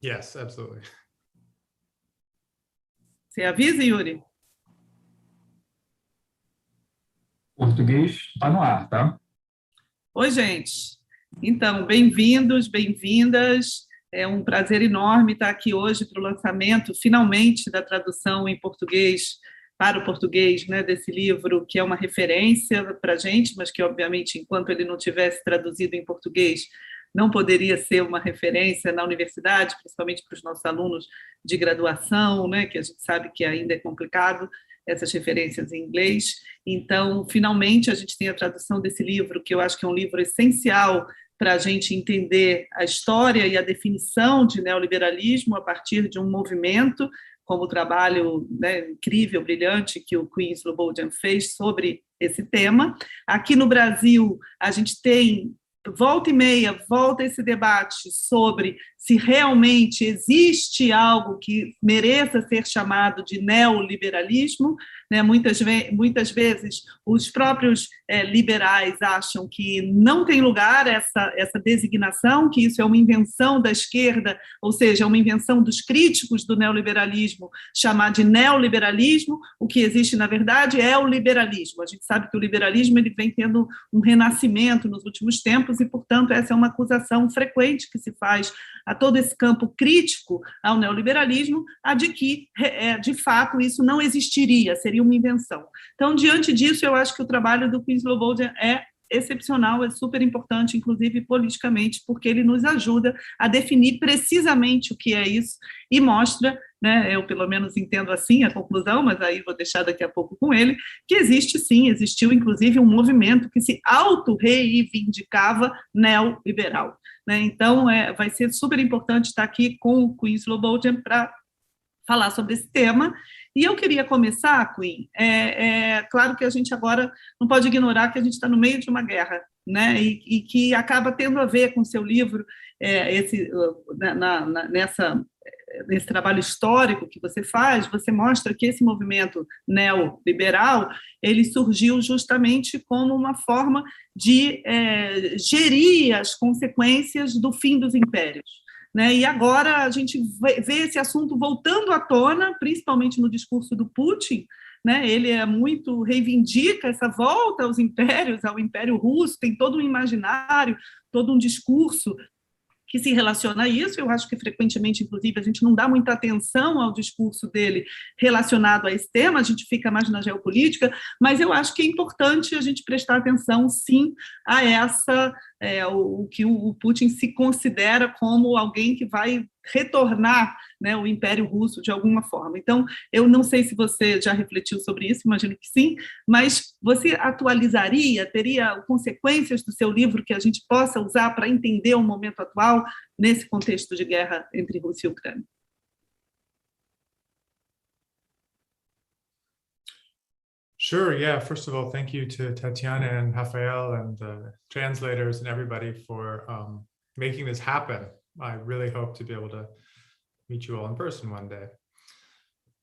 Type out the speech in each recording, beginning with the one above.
Yes, absolutely. Você avisa, Yuri? Português está no ar, tá? Oi, gente. Então, bem-vindos, bem-vindas. É um prazer enorme estar aqui hoje para o lançamento, finalmente, da tradução em português para o português, né, desse livro, que é uma referência para a gente, mas que, obviamente, enquanto ele não tivesse traduzido em português, não poderia ser uma referência na universidade, principalmente para os nossos alunos de graduação, né, que a gente sabe que ainda é complicado essas referências em inglês. Então, finalmente, a gente tem a tradução desse livro, que eu acho que é um livro essencial para a gente entender a história e a definição de neoliberalismo a partir de um movimento, como o trabalho, né, incrível, brilhante que o Quinn Slobodian fez sobre esse tema. Aqui no Brasil, a gente tem, volta e meia, volta esse debate sobre se realmente existe algo que mereça ser chamado de neoliberalismo, né? Muitas vezes os próprios liberais acham que não tem lugar essa designação, que isso é uma invenção da esquerda, ou seja, é uma invenção dos críticos do neoliberalismo, chamar de neoliberalismo. O que existe, na verdade, é o liberalismo. A gente sabe que o liberalismo ele vem tendo um renascimento nos últimos tempos e, portanto, essa é uma acusação frequente que se faz a todo esse campo crítico ao neoliberalismo, a de que, de fato, isso não existiria, seria uma invenção. Então, diante disso, eu acho que o trabalho do Quinn Slobodian é excepcional, é super importante, inclusive politicamente, porque ele nos ajuda a definir precisamente o que é isso e mostra, né, eu pelo menos entendo assim a conclusão, mas aí vou deixar daqui a pouco com ele, que existe sim, existiu inclusive um movimento que se auto-reivindicava neoliberal. Né? Então, vai ser super importante estar aqui com o Quinn Slobodian para falar sobre esse tema. E eu queria começar, Quinn, claro que a gente agora não pode ignorar que a gente está no meio de uma guerra, né? E que acaba tendo a ver com o seu livro, nesse trabalho histórico que você faz, você mostra que esse movimento neoliberal ele surgiu justamente como uma forma de gerir as consequências do fim dos impérios. Né? E agora a gente vê esse assunto voltando à tona, principalmente no discurso do Putin, né? Ele reivindica essa volta aos impérios, ao Império Russo, tem todo um imaginário, todo um discurso que se relaciona a isso. Eu acho que frequentemente, inclusive, a gente não dá muita atenção ao discurso dele relacionado a esse tema, a gente fica mais na geopolítica, mas eu acho que é importante a gente prestar atenção, sim, a o que o Putin se considera como alguém que vai retornar, né, o Império Russo de alguma forma. Então, eu não sei se você já refletiu sobre isso, imagino que sim, mas você atualizaria, teria consequências do seu livro que a gente possa usar para entender o momento atual nesse contexto de guerra entre Rússia e Ucrânia? Sure, yeah. First of all, thank you to Tatiana and Rafael and the translators and everybody for making this happen. I really hope to be able to meet you all in person one day.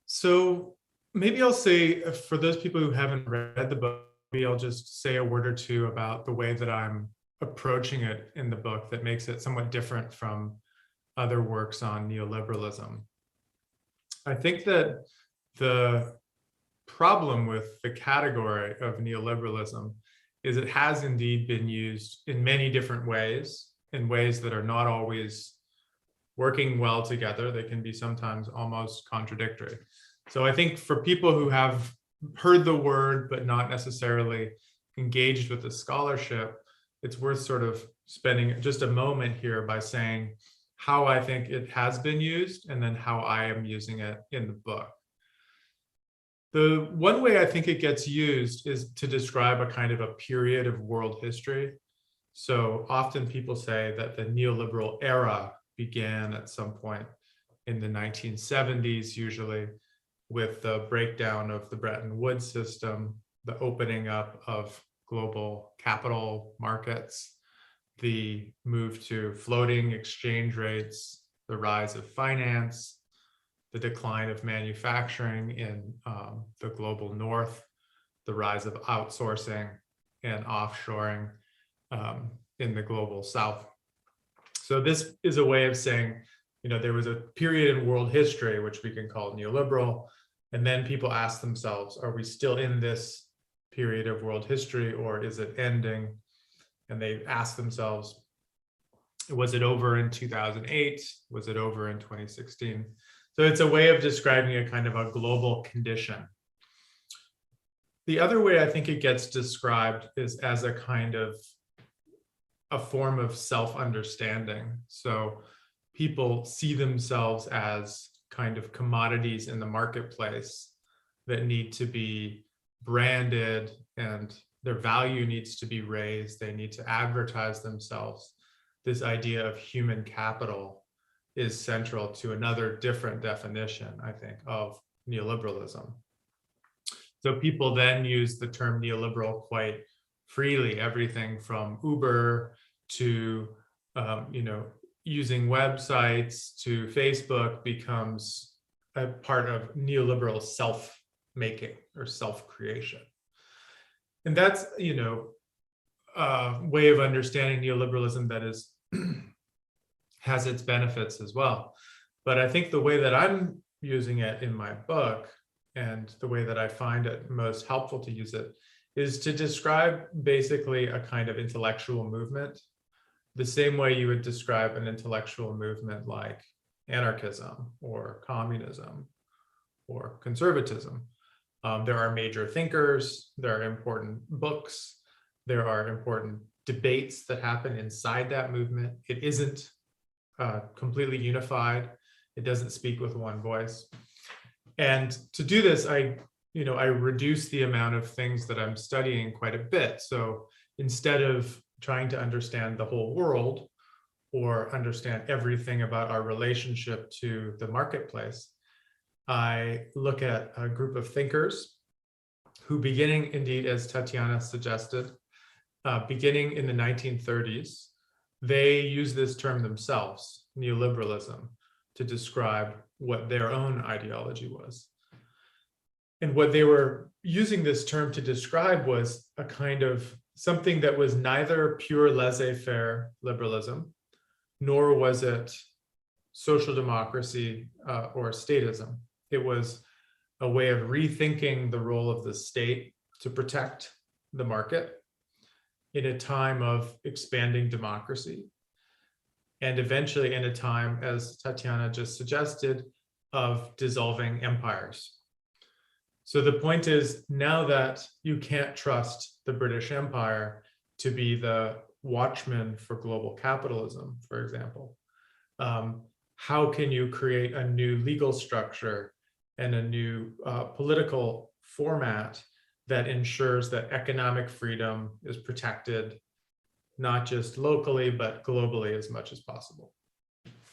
So maybe I'll say, for those people who haven't read the book, maybe I'll just say a word or two about the way that I'm approaching it in the book that makes it somewhat different from other works on neoliberalism. I think that the problem with the category of neoliberalism is it has indeed been used in many different ways, in ways that are not always working well together. They can be sometimes almost contradictory. So I think for people who have heard the word but not necessarily engaged with the scholarship, it's worth sort of spending just a moment here by saying how I think it has been used and then how I am using it in the book. The one way I think it gets used is to describe a kind of a period of world history. So often people say that the neoliberal era began at some point in the 1970s, usually with the breakdown of the Bretton Woods system, the opening up of global capital markets, the move to floating exchange rates, the rise of finance, the decline of manufacturing in the global north, the rise of outsourcing and offshoring in the global south. So this is a way of saying, there was a period in world history, which we can call neoliberal. And then people ask themselves, are we still in this period of world history, or is it ending? And they ask themselves, was it over in 2008? Was it over in 2016? So it's a way of describing a kind of a global condition. The other way I think it gets described is as a kind of a form of self-understanding. So people see themselves as kind of commodities in the marketplace that need to be branded, and their value needs to be raised. They need to advertise themselves. This idea of human capital is central to another different definition, I think, of neoliberalism. So people then use the term neoliberal quite freely, everything from Uber to, using websites to Facebook becomes a part of neoliberal self-making or self-creation. And that's, a way of understanding neoliberalism that is has its benefits as well. But I think the way that I'm using it in my book, and the way that I find it most helpful to use it, is to describe basically a kind of intellectual movement, the same way you would describe an intellectual movement like anarchism or communism or conservatism. There are major thinkers, there are important books, there are important debates that happen inside that movement. It isn't completely unified. It doesn't speak with one voice. And to do this, I reduce the amount of things that I'm studying quite a bit. So instead of trying to understand the whole world or understand everything about our relationship to the marketplace, I look at a group of thinkers who, beginning indeed, as Tatiana suggested, beginning in the 1930s, they use this term themselves, neoliberalism, to describe what their own ideology was. And what they were using this term to describe was a kind of something that was neither pure laissez-faire liberalism, nor was it social democracy or statism. It was a way of rethinking the role of the state to protect the market in a time of expanding democracy, and eventually in a time, as Tatiana just suggested, of dissolving empires. So the point is, now that you can't trust the British Empire to be the watchman for global capitalism, for example, how can you create a new legal structure and a new political format that ensures that economic freedom is protected, not just locally, but globally as much as possible?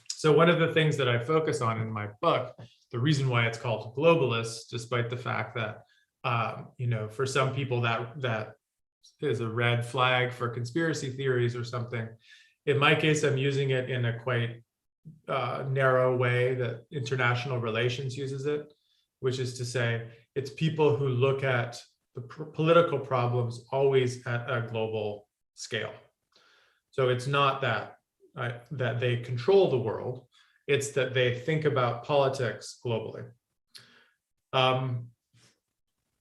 So one of the things that I focus on in my book, the reason why it's called Globalists, despite the fact that, for some people that is a red flag for conspiracy theories or something. In my case, I'm using it in a quite narrow way that international relations uses it, which is to say, it's people who look at the political problems always at a global scale. So it's not that they control the world, it's that they think about politics globally.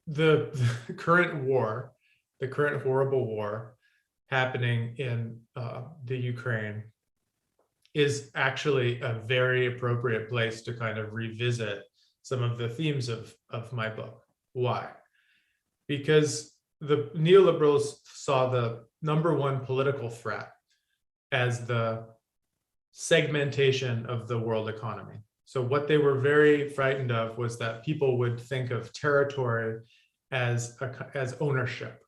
The current war, the current horrible war happening in the Ukraine is actually a very appropriate place to kind of revisit some of the themes of my book. Why? Because the neoliberals saw the number one political threat as the segmentation of the world economy. So what they were very frightened of was that people would think of territory as ownership.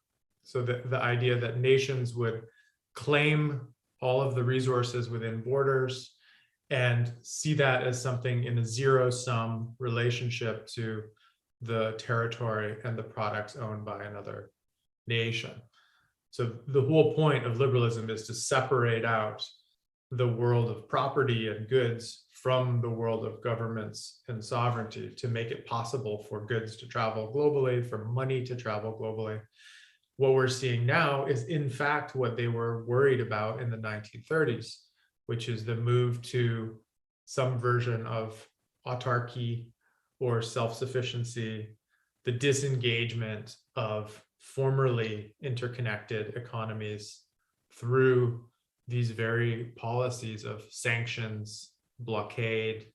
So the idea that nations would claim all of the resources within borders and see that as something in a zero-sum relationship to the territory and the products owned by another nation. So the whole point of liberalism is to separate out the world of property and goods from the world of governments and sovereignty, to make it possible for goods to travel globally, for money to travel globally. What we're seeing now is, in fact, what they were worried about in the 1930s, which is the move to some version of autarky or self-sufficiency, the disengagement of formerly interconnected economies through these very policies of sanctions, blockade,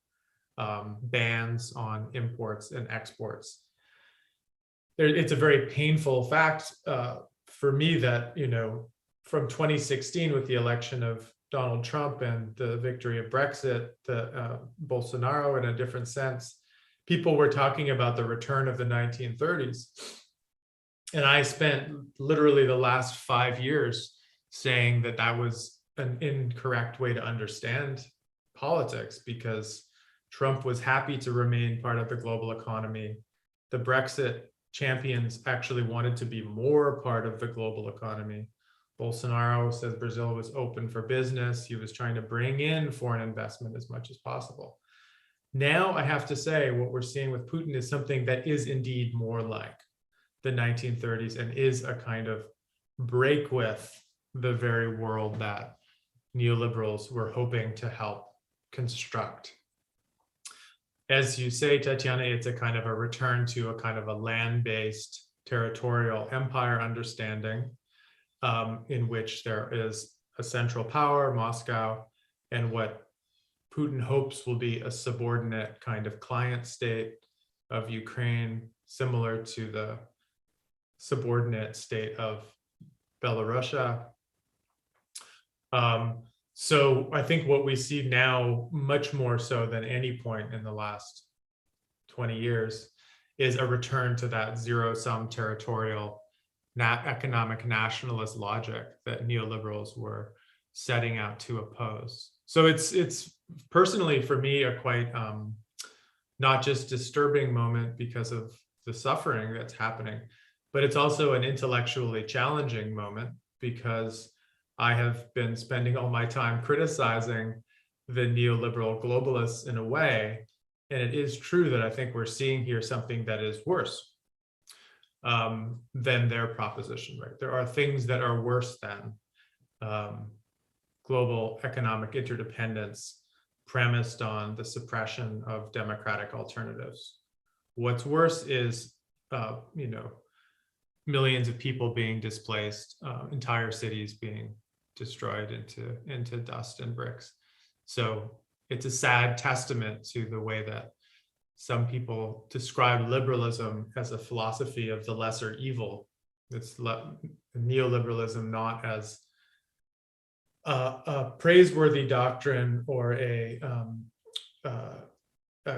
bans on imports and exports. It's a very painful fact for me that, from 2016 with the election of Donald Trump and the victory of Brexit, Bolsonaro in a different sense, people were talking about the return of the 1930s. And I spent literally the last 5 years saying that that was an incorrect way to understand politics, because Trump was happy to remain part of the global economy. The Brexit champions actually wanted to be more part of the global economy. Bolsonaro says Brazil was open for business. He was trying to bring in foreign investment as much as possible. Now, I have to say, what we're seeing with Putin is something that is indeed more like the 1930s and is a kind of break with the very world that neoliberals were hoping to help construct. As you say, Tatiana, it's a kind of a return to a kind of a land-based territorial empire understanding, in which there is a central power, Moscow, and what Putin hopes will be a subordinate kind of client state of Ukraine, similar to the subordinate state of Belarusia. So I think what we see now, much more so than any point in the last 20 years, is a return to that zero-sum territorial economic nationalist logic that neoliberals were setting out to oppose. So it's personally for me a quite not just disturbing moment because of the suffering that's happening, but it's also an intellectually challenging moment, because I have been spending all my time criticizing the neoliberal globalists in a way, and it is true that I think we're seeing here something that is worse than their proposition, right? There are things that are worse than global economic interdependence premised on the suppression of democratic alternatives. What's worse is, millions of people being displaced, entire cities being destroyed into dust and bricks. So it's a sad testament to the way that some people describe liberalism as a philosophy of the lesser evil. It's neoliberalism not as a praiseworthy doctrine or a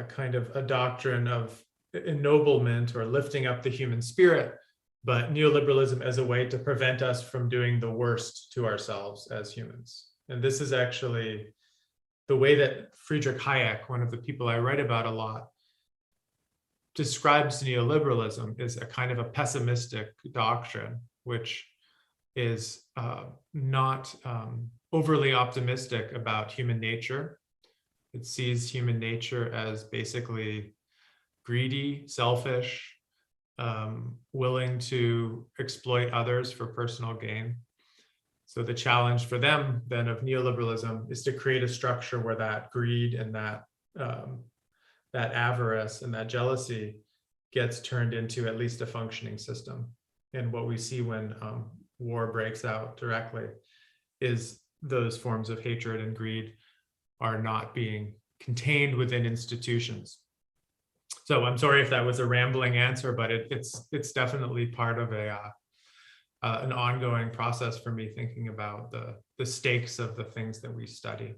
kind of a doctrine of ennoblement or lifting up the human spirit, but neoliberalism as a way to prevent us from doing the worst to ourselves as humans. And this is actually the way that Friedrich Hayek, one of the people I write about a lot, describes neoliberalism as a kind of a pessimistic doctrine, which is not overly optimistic about human nature. It sees human nature as basically greedy, selfish, willing to exploit others for personal gain. So the challenge for them then of neoliberalism is to create a structure where that greed and that avarice and that jealousy gets turned into at least a functioning system. And what we see when war breaks out directly is those forms of hatred and greed are not being contained within institutions. So I'm sorry if that was a rambling answer, but it's definitely part of an ongoing process for me thinking about the stakes of the things that we study.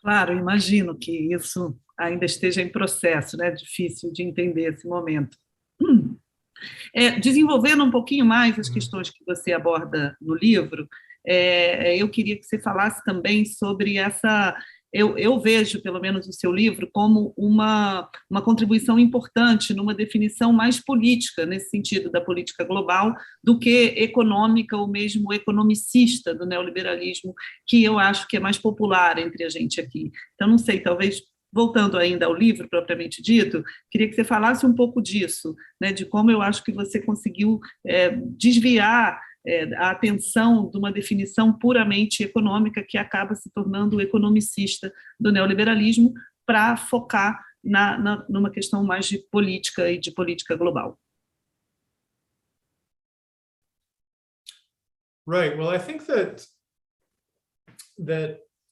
Claro, imagino que isso ainda esteja em processo, né? Difícil de entender esse momento. Desenvolvendo um pouquinho mais as questões que você aborda no livro, eu queria que você falasse também sobre essa... Eu vejo, pelo menos, o seu livro como uma contribuição importante numa definição mais política, nesse sentido da política global, do que econômica ou mesmo economicista do neoliberalismo, que eu acho que é mais popular entre a gente aqui. Então, não sei, talvez, voltando ainda ao livro propriamente dito, queria que você falasse um pouco disso, né, de como eu acho que você conseguiu desviar a atenção de uma definição puramente econômica que acaba se tornando o economicista do neoliberalismo para focar numa questão mais de política e de política global. Right. Well, I think that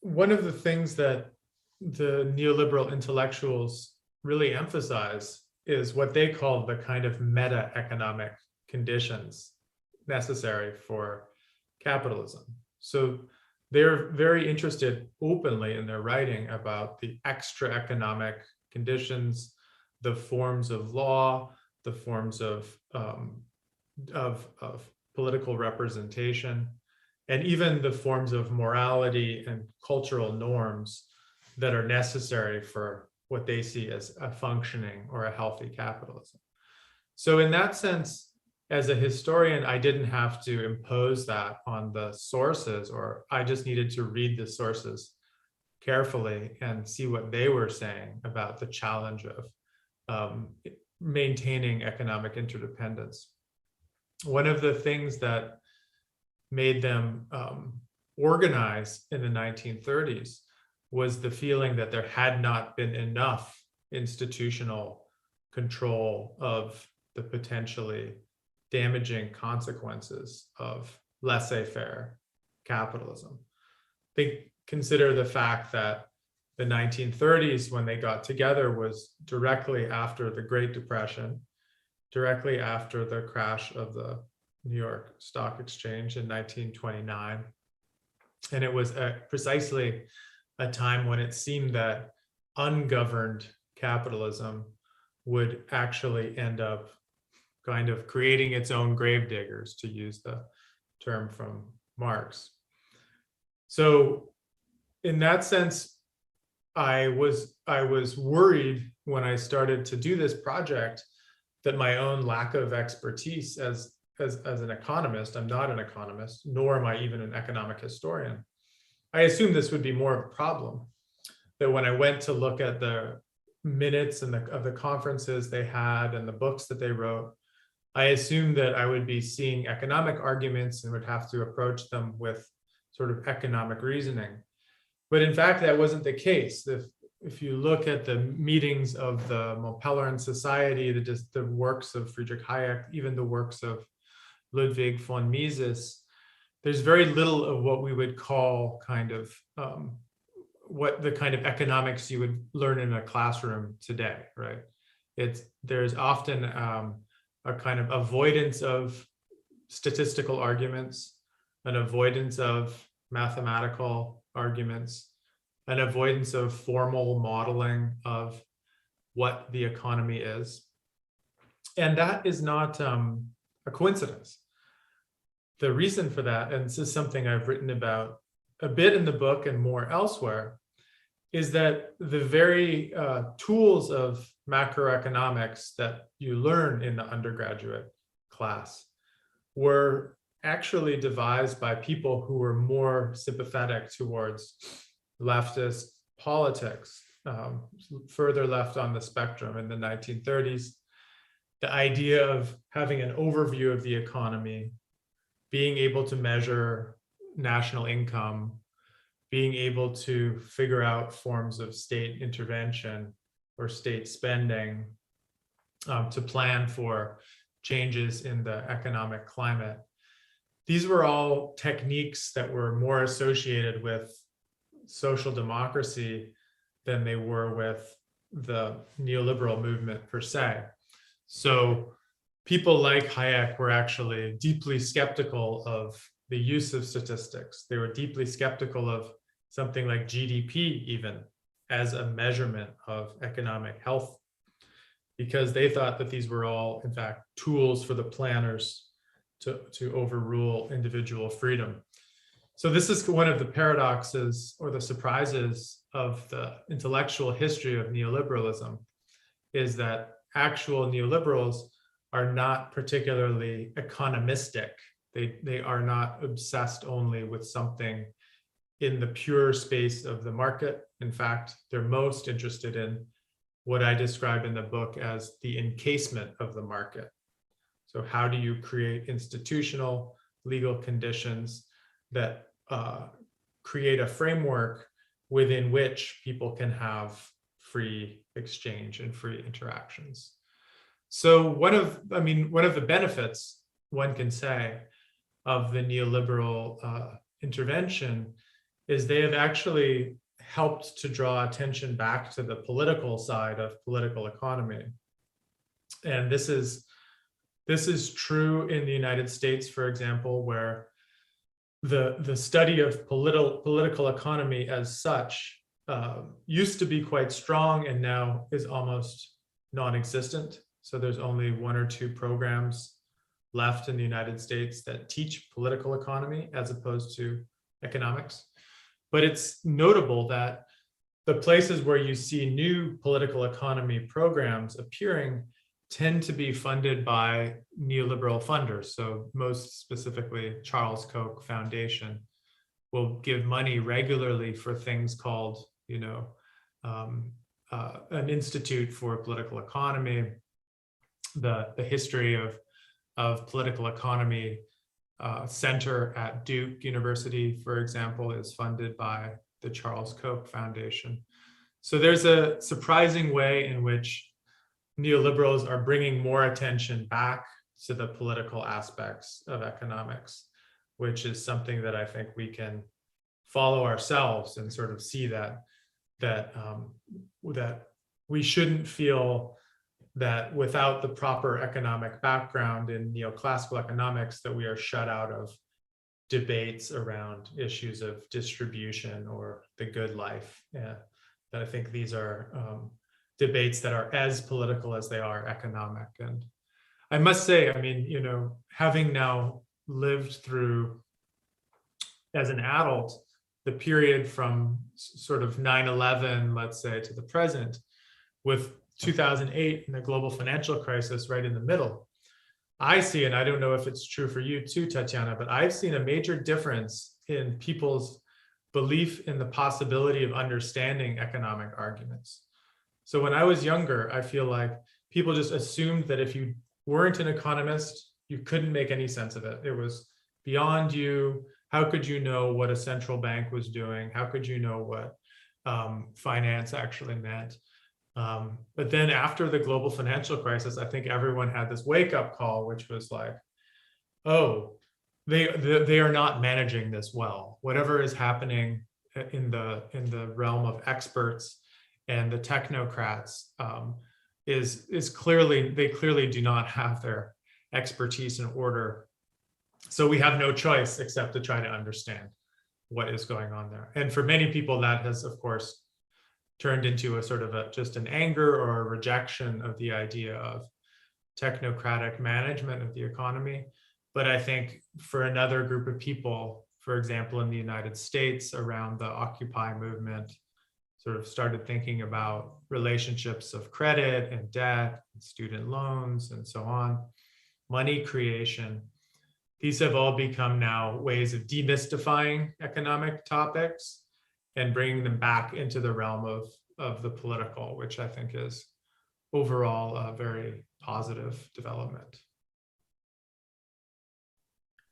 one of the things that the neoliberal intellectuals really emphasize is what they call the kind of meta-economic conditions necessary for capitalism. So they're very interested openly in their writing about the extra economic conditions, the forms of law, the forms of political representation, and even the forms of morality and cultural norms that are necessary for what they see as a functioning or a healthy capitalism. So in that sense, as a historian, I didn't have to impose that on the sources, or I just needed to read the sources carefully and see what they were saying about the challenge of maintaining economic interdependence. One of the things that made them organize in the 1930s was the feeling that there had not been enough institutional control of the potentially damaging consequences of laissez-faire capitalism. They consider the fact that the 1930s, when they got together, was directly after the Great Depression, directly after the crash of the New York Stock Exchange in 1929. And it was precisely a time when it seemed that ungoverned capitalism would actually end up kind of creating its own gravediggers, to use the term from Marx. So in that sense, I was worried when I started to do this project that my own lack of expertise as an economist — I'm not an economist, nor am I even an economic historian — I assumed this would be more of a problem. That when I went to look at the minutes of the conferences they had and the books that they wrote, I assumed that I would be seeing economic arguments and would have to approach them with sort of economic reasoning. But in fact, that wasn't the case. If you look at the meetings of the Montpellier Society, the works of Friedrich Hayek, even the works of Ludwig von Mises, there's very little of what we would call kind of what the kind of economics you would learn in a classroom today, right? There's often a kind of avoidance of statistical arguments, an avoidance of mathematical arguments, an avoidance of formal modeling of what the economy is. And that is not a coincidence. The reason for that, and this is something I've written about a bit in the book and more elsewhere, is that the very tools of macroeconomics that you learn in the undergraduate class were actually devised by people who were more sympathetic towards leftist politics, further left on the spectrum in the 1930s. The idea of having an overview of the economy, being able to measure national income, being able to figure out forms of state intervention or state spending, to plan for changes in the economic climate. These were all techniques that were more associated with social democracy than they were with the neoliberal movement per se. So people like Hayek were actually deeply skeptical of the use of statistics. They were deeply skeptical of something like GDP even as a measurement of economic health, because they thought that these were all, in fact, tools for the planners to overrule individual freedom. So this is one of the paradoxes or the surprises of the intellectual history of neoliberalism, is that actual neoliberals are not particularly economistic. They are not obsessed only with something in the pure space of the market. In fact, they're most interested in what I describe in the book as the encasement of the market. So how do you create institutional legal conditions that create a framework within which people can have free exchange and free interactions. So one of the benefits, one can say, of the neoliberal intervention is they have actually helped to draw attention back to the political side of political economy. And this is true in the United States, for example, where the study of political economy as such used to be quite strong and now is almost non-existent. So there's only 1 or 2 programs left in the United States that teach political economy as opposed to economics. But it's notable that the places where you see new political economy programs appearing tend to be funded by neoliberal funders. So most specifically, Charles Koch Foundation will give money regularly for things called, an Institute for Political Economy. The history of political economy center at Duke University, for example, is funded by the Charles Koch Foundation. So there's a surprising way in which neoliberals are bringing more attention back to the political aspects of economics, which is something that I think we can follow ourselves and sort of see that we shouldn't feel that without the proper economic background in neoclassical economics, that we are shut out of debates around issues of distribution or the good life. That I think these are debates that are as political as they are economic. And I must say, having now lived through, as an adult, the period from sort of 9/11, let's say, to the present, with 2008 and the global financial crisis right in the middle, I see, and I don't know if it's true for you too, Tatiana, but I've seen a major difference in people's belief in the possibility of understanding economic arguments. So when I was younger, I feel like people just assumed that if you weren't an economist, you couldn't make any sense of it. It was beyond you. How could you know what a central bank was doing? How could you know what finance actually meant? But then after the global financial crisis, I think everyone had this wake-up call, which was like, oh, they are not managing this well. Whatever is happening in the realm of experts and the technocrats is clearly, they clearly do not have their expertise in order. So we have no choice except to try to understand what is going on there. And for many people, that has, of course, turned into a sort of just an anger or a rejection of the idea of technocratic management of the economy. But I think for another group of people, for example, in the United States around the Occupy movement, sort of started thinking about relationships of credit and debt, and student loans, and so on, money creation. These have all become now ways of demystifying economic topics and bringing them back into the realm of the political, which I think is overall a very positive development.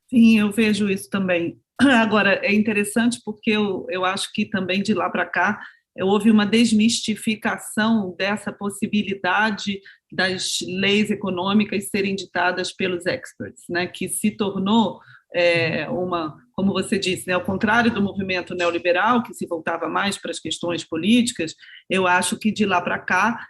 Sim, eu vejo isso também. Agora, é interessante porque eu acho que também de lá para cá houve uma desmistificação dessa possibilidade das leis econômicas serem ditadas pelos experts, né, que se tornou como você disse, né, ao contrário do movimento neoliberal, que se voltava mais para as questões políticas, eu acho que de lá para cá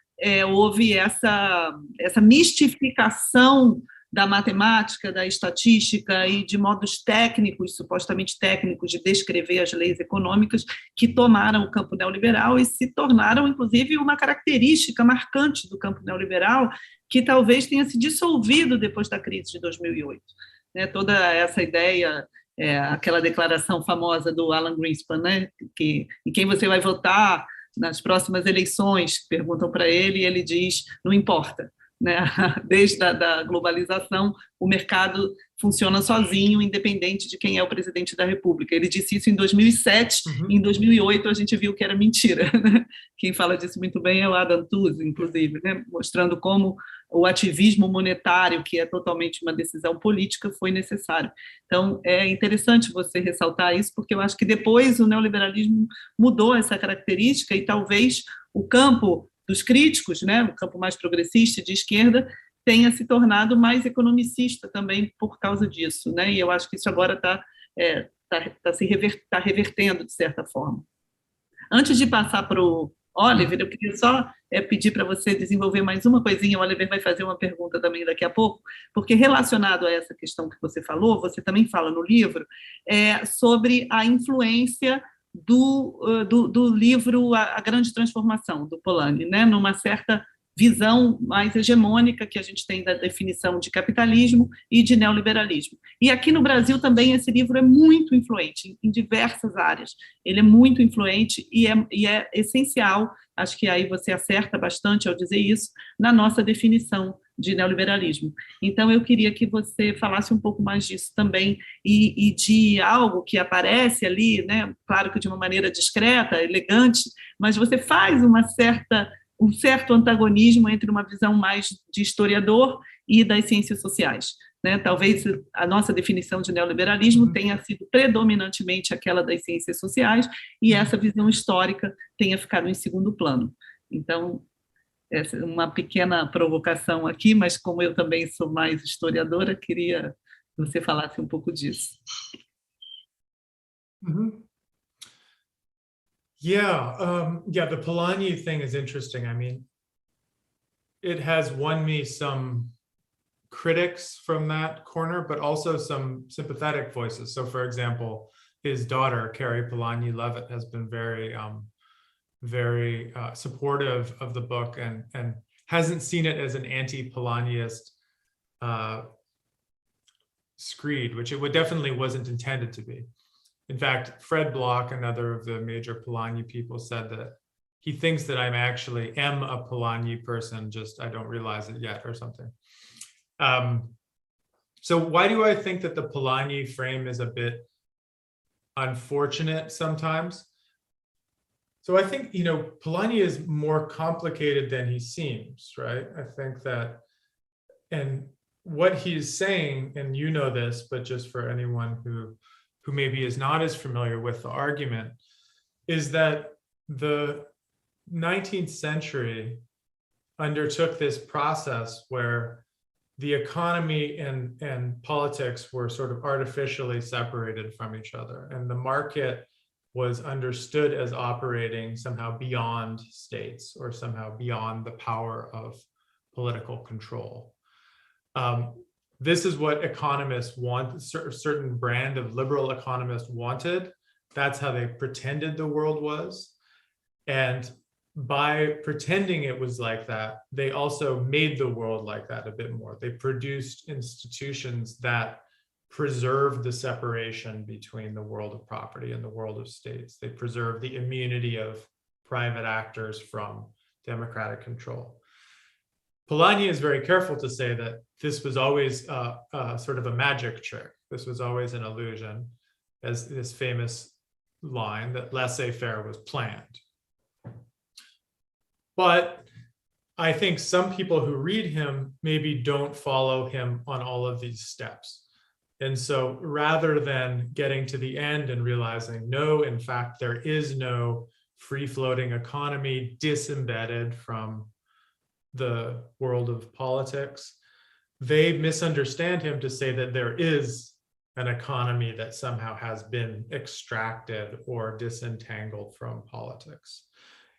houve essa mistificação da matemática, da estatística e de modos técnicos, supostamente técnicos, de descrever as leis econômicas que tomaram o campo neoliberal e se tornaram, inclusive, uma característica marcante do campo neoliberal que talvez tenha se dissolvido depois da crise de 2008. Toda essa ideia, aquela declaração famosa do Alan Greenspan, né, que em quem você vai votar nas próximas eleições, perguntam para ele e ele diz, não importa. né? Desde da globalização, o mercado funciona sozinho, independente de quem é o presidente da República. Ele disse isso em 2007, e em 2008 a gente viu que era mentira, né? Quem fala disso muito bem é o Adam Tooze, inclusive, né? Mostrando como o ativismo monetário, que é totalmente uma decisão política, foi necessário. Então, é interessante você ressaltar isso, porque eu acho que depois o neoliberalismo mudou essa característica e talvez o campo dos críticos, né, o campo mais progressista de esquerda, tenha se tornado mais economicista também por causa disso, né? E eu acho que isso agora está revertendo de certa forma. Antes de passar para o Oliver, eu queria só pedir para você desenvolver mais uma coisinha. O Oliver vai fazer uma pergunta também daqui a pouco, porque relacionado a essa questão que você falou, você também fala no livro, sobre a influência do livro A Grande Transformação, do Polanyi, né, numa certa visão mais hegemônica que a gente tem da definição de capitalismo e de neoliberalismo. E aqui no Brasil também esse livro é muito influente em diversas áreas. Ele é muito influente e é essencial, acho que aí você acerta bastante ao dizer isso, na nossa definição de neoliberalismo. Então, eu queria que você falasse um pouco mais disso também, e de algo que aparece ali, né? Claro que de uma maneira discreta, elegante, mas você faz um certo antagonismo entre uma visão mais de historiador e das ciências sociais, né? Talvez a nossa definição de neoliberalismo tenha sido predominantemente aquela das ciências sociais e essa visão histórica tenha ficado em segundo plano. Então, essa é uma pequena provocação aqui, mas como eu também sou mais historiadora, queria que você falasse um pouco disso. Yeah, the Polanyi thing is interesting. I mean, it has won me some critics from that corner, but also some sympathetic voices. So, for example, his daughter, Carrie Polanyi Levitt, has been very supportive of the book and hasn't seen it as an anti-Polanyiist screed, which it definitely wasn't intended to be. In fact, Fred Block, another of the major Polanyi people, said that he thinks that I am a Polanyi person, just I don't realize it yet or something. So why do I think that the Polanyi frame is a bit unfortunate sometimes? So I think, Polanyi is more complicated than he seems, right? I think that, and what he's saying, and you know this, but just for anyone who maybe is not as familiar with the argument, is that the 19th century undertook this process where the economy and politics were sort of artificially separated from each other, and the market was understood as operating somehow beyond states or somehow beyond the power of political control. This is what economists want, a certain brand of liberal economists wanted. That's how they pretended the world was. And by pretending it was like that, they also made the world like that a bit more. They produced institutions that preserved the separation between the world of property and the world of states. They preserved the immunity of private actors from democratic control. Polanyi is very careful to say that this was always sort of a magic trick. This was always an illusion, as this famous line that laissez-faire was planned. But I think some people who read him maybe don't follow him on all of these steps. And so rather than getting to the end and realizing, no, in fact, there is no free-floating economy disembedded from the world of politics, they misunderstand him to say that there is an economy that somehow has been extracted or disentangled from politics.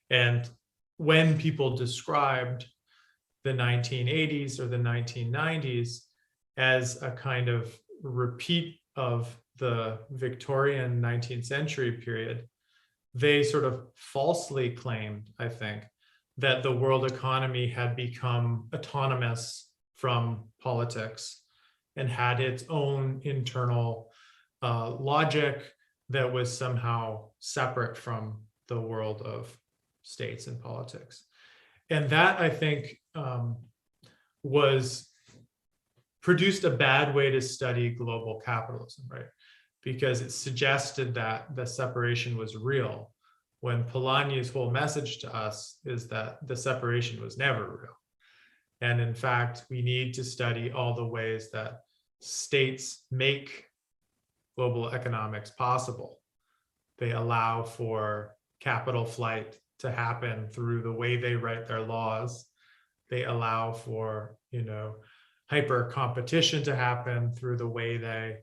And when people described the 1980s or the 1990s as a kind of repeat of the Victorian 19th century period, they sort of falsely claimed, I think, that the world economy had become autonomous from politics and had its own internal logic that was somehow separate from the world of states and politics. And that, I think, was produced a bad way to study global capitalism, right? Because it suggested that the separation was real, when Polanyi's whole message to us is that the separation was never real. And in fact, we need to study all the ways that states make global economics possible. They allow for capital flight to happen through the way they write their laws. They allow for, hyper competition to happen through the way they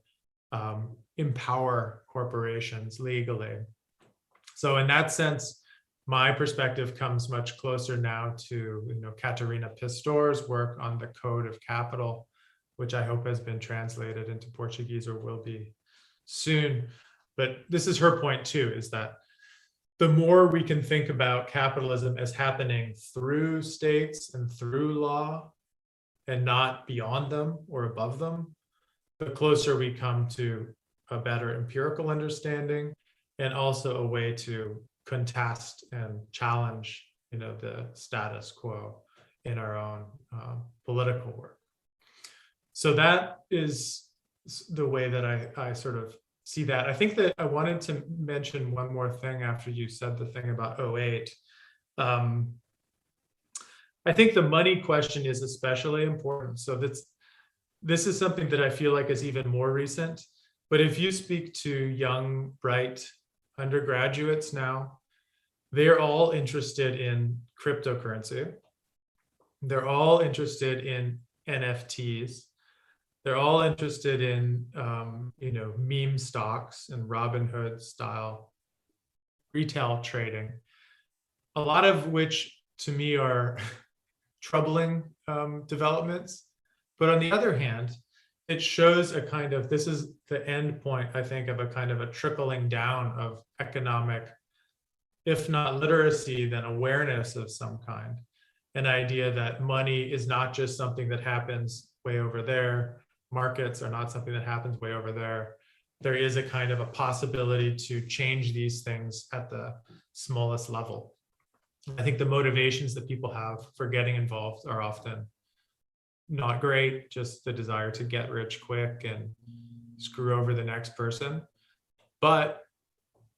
empower corporations legally. So in that sense, my perspective comes much closer now to Katerina Pistor's work on the Code of Capital, which I hope has been translated into Portuguese or will be soon. But this is her point too, is that the more we can think about capitalism as happening through states and through law and not beyond them or above them, the closer we come to a better empirical understanding and also a way to contest and challenge, the status quo in our own political work. So that is the way that I sort of see that. I think that I wanted to mention one more thing after you said the thing about 08. I think the money question is especially important. So this is something that I feel like is even more recent. But if you speak to young, bright undergraduates now, they're all interested in cryptocurrency. They're all interested in NFTs. They're all interested in, meme stocks and Robinhood style retail trading, a lot of which to me are troubling developments. But on the other hand, it shows this is the end point, I think, of a kind of a trickling down of economic, if not literacy, then awareness of some kind. An idea that money is not just something that happens way over there. Markets are not something that happens way over there. There is a kind of a possibility to change these things at the smallest level. I think the motivations that people have for getting involved are often not great, just the desire to get rich quick and screw over the next person. But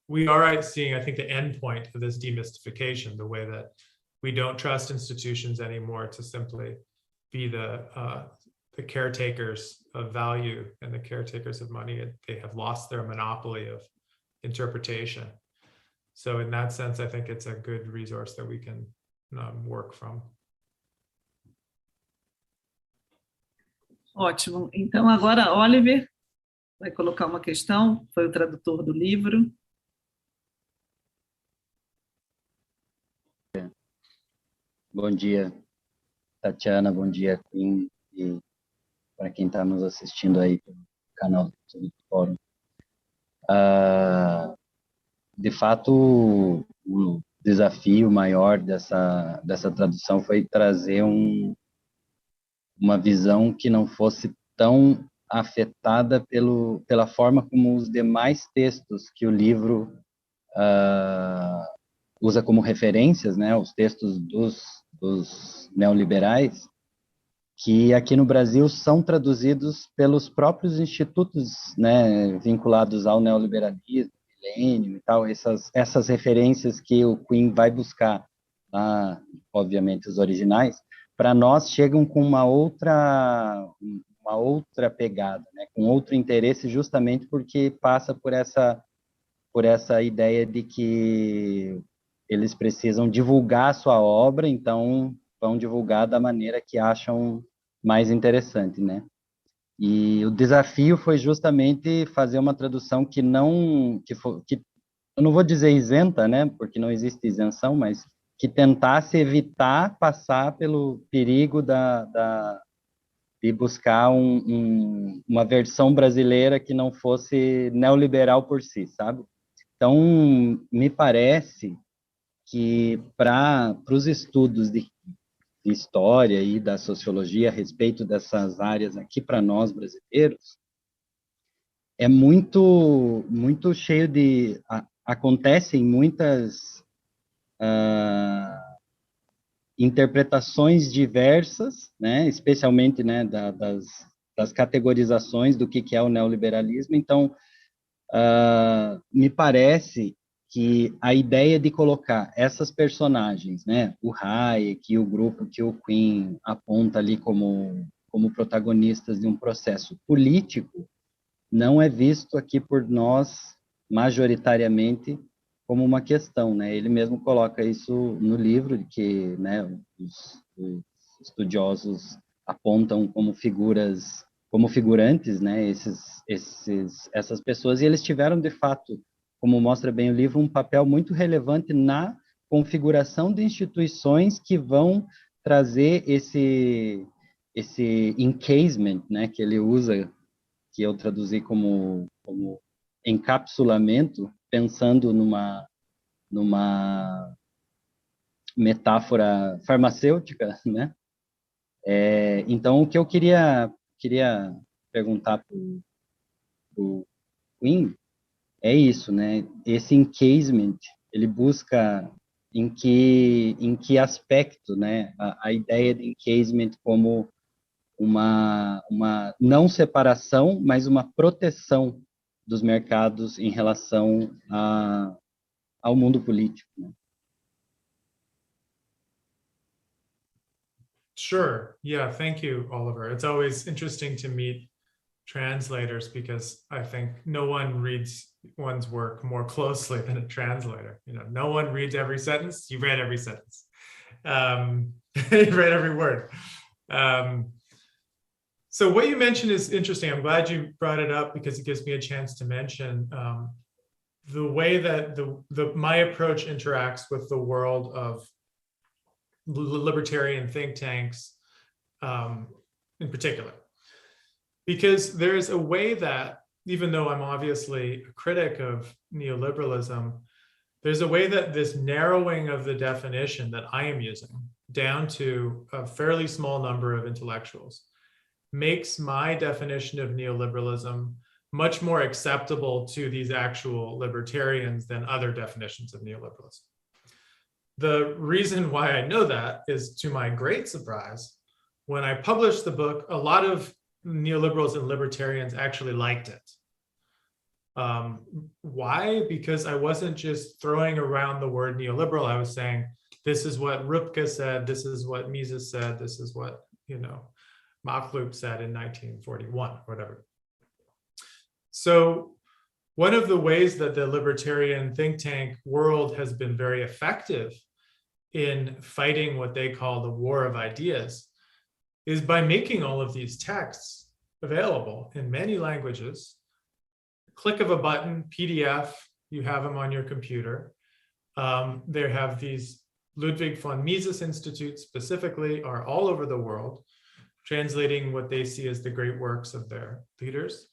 we are seeing, I think, the end point of this demystification, the way that we don't trust institutions anymore to simply be the caretakers of value and the caretakers of money. They have lost their monopoly of interpretation. So in that sense, I think it's a good resource that we can work from. Ótimo. Então, agora, Oliver vai colocar uma questão, foi o tradutor do livro. Bom dia, Tatiana, bom dia, Quinn, e para quem está nos assistindo aí pelo canal do Fórum. De fato, o desafio maior dessa tradução foi trazer uma visão que não fosse tão afetada pela forma como os demais textos que o livro usa como referências, né, os textos dos neoliberais, que aqui no Brasil são traduzidos pelos próprios institutos, né, vinculados ao neoliberalismo, milênio e tal, essas referências que o Quinn vai buscar, obviamente os originais, para nós chegam com uma outra pegada, né, com outro interesse, justamente porque passa por essa ideia de que eles precisam divulgar a sua obra, então vão divulgar da maneira que acham mais interessante, né? E o desafio foi justamente fazer uma tradução que eu não vou dizer isenta, né? Porque não existe isenção, mas que tentasse evitar passar pelo perigo de buscar uma versão brasileira que não fosse neoliberal por si, sabe? Então, me parece que para os estudos de história e da sociologia a respeito dessas áreas aqui para nós brasileiros, é muito cheio acontecem muitas interpretações diversas, né, especialmente, né, das categorizações do que é o neoliberalismo. Então, me parece que a ideia de colocar essas personagens, né, o Hayek e o grupo que o Quinn aponta ali como protagonistas de um processo político, não é visto aqui por nós, majoritariamente, como uma questão, né? Ele mesmo coloca isso no livro, que, né, os estudiosos apontam como figuras, como figurantes, né, essas pessoas, e eles tiveram, de fato, como mostra bem o livro, um papel muito relevante na configuração de instituições que vão trazer esse encasement, né, que ele usa, que eu traduzi como encapsulamento, pensando numa metáfora farmacêutica, né? Então, o que eu queria perguntar para o Quinn é isso, né? Esse encasement, ele busca em que aspecto, né? A ideia de encasement como uma não separação, mas uma proteção dos mercados em relação ao mundo político, né? Sure. Yeah, thank you, Oliver. It's always interesting to meet translators because I think no one reads one's work more closely than a translator. You know, no one reads every sentence. You read every sentence. You read every word. So what you mentioned is interesting. I'm glad you brought it up because it gives me a chance to mention the way that my approach interacts with the world of libertarian think tanks in particular. Because there's a way that, even though I'm obviously a critic of neoliberalism, there's a way that this narrowing of the definition that I am using down to a fairly small number of intellectuals makes my definition of neoliberalism much more acceptable to these actual libertarians than other definitions of neoliberalism. The reason why I know that is, to my great surprise, when I published the book, a lot of neoliberals and libertarians actually liked it. Why? Because I wasn't just throwing around the word neoliberal. I was saying, this is what Rupke said, this is what Mises said, this is what, you know, Machlup said in 1941, whatever. So one of the ways that the libertarian think tank world has been very effective in fighting what they call the war of ideas is by making all of these texts available in many languages. Click of a button, PDF, you have them on your computer. They have these Ludwig von Mises Institutes specifically are all over the world, translating what they see as the great works of their leaders.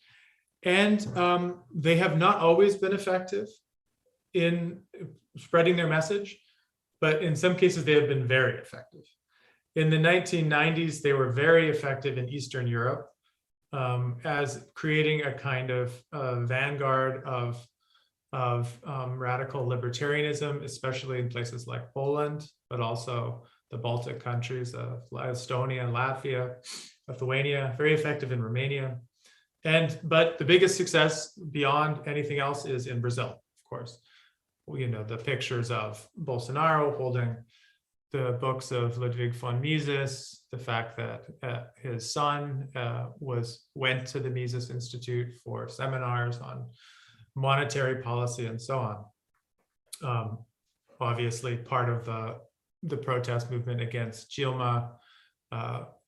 And they have not always been effective in spreading their message, but in some cases they have been very effective. In the 1990s, they were very effective in Eastern Europe as creating a kind of vanguard of radical libertarianism, especially in places like Poland, but also the Baltic countries of Estonia and Latvia, Lithuania, very effective in Romania. But the biggest success beyond anything else is in Brazil, of course. Well, you know, the pictures of Bolsonaro holding the books of Ludwig von Mises, the fact that his son went to the Mises Institute for seminars on monetary policy and so on. Obviously, part of the protest movement against Dilma